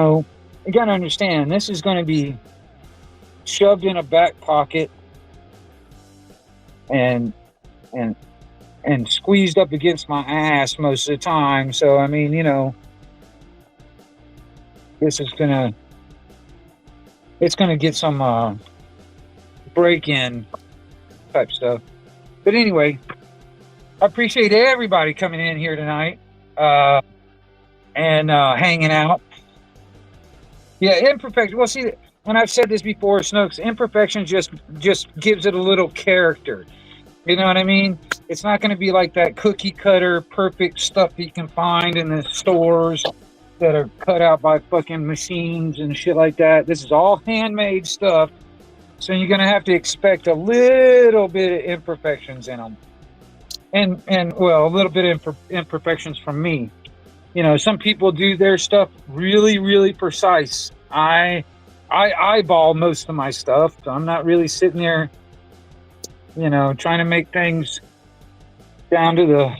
got to understand, this is going to be shoved in a back pocket and squeezed up against my ass most of the time. So, I mean, this is going to, it's going to get some break-in type stuff. But anyway, I appreciate everybody coming in here tonight and hanging out. Yeah, imperfection. Well, see, when I've said this before, Snooks, imperfection just gives it a little character. You know what I mean? It's not going to be like that cookie cutter perfect stuff you can find in the stores that are cut out by fucking machines and shit like that. This is all handmade stuff. So you're going to have to expect a little bit of imperfections in them. And well, a little bit of imperfections from me. You know, some people do their stuff really, really precise. I eyeball most of my stuff. So I'm not really sitting there, you know, trying to make things down to the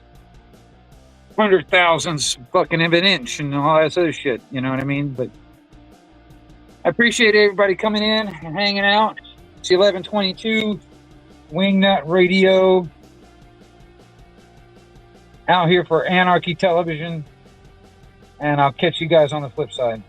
100,000ths fucking of an inch and all that other shit. You know what I mean? But I appreciate everybody coming in and hanging out. It's 11:22, Wingnut Radio, out here for Anarchy Television. And I'll catch you guys on the flip side.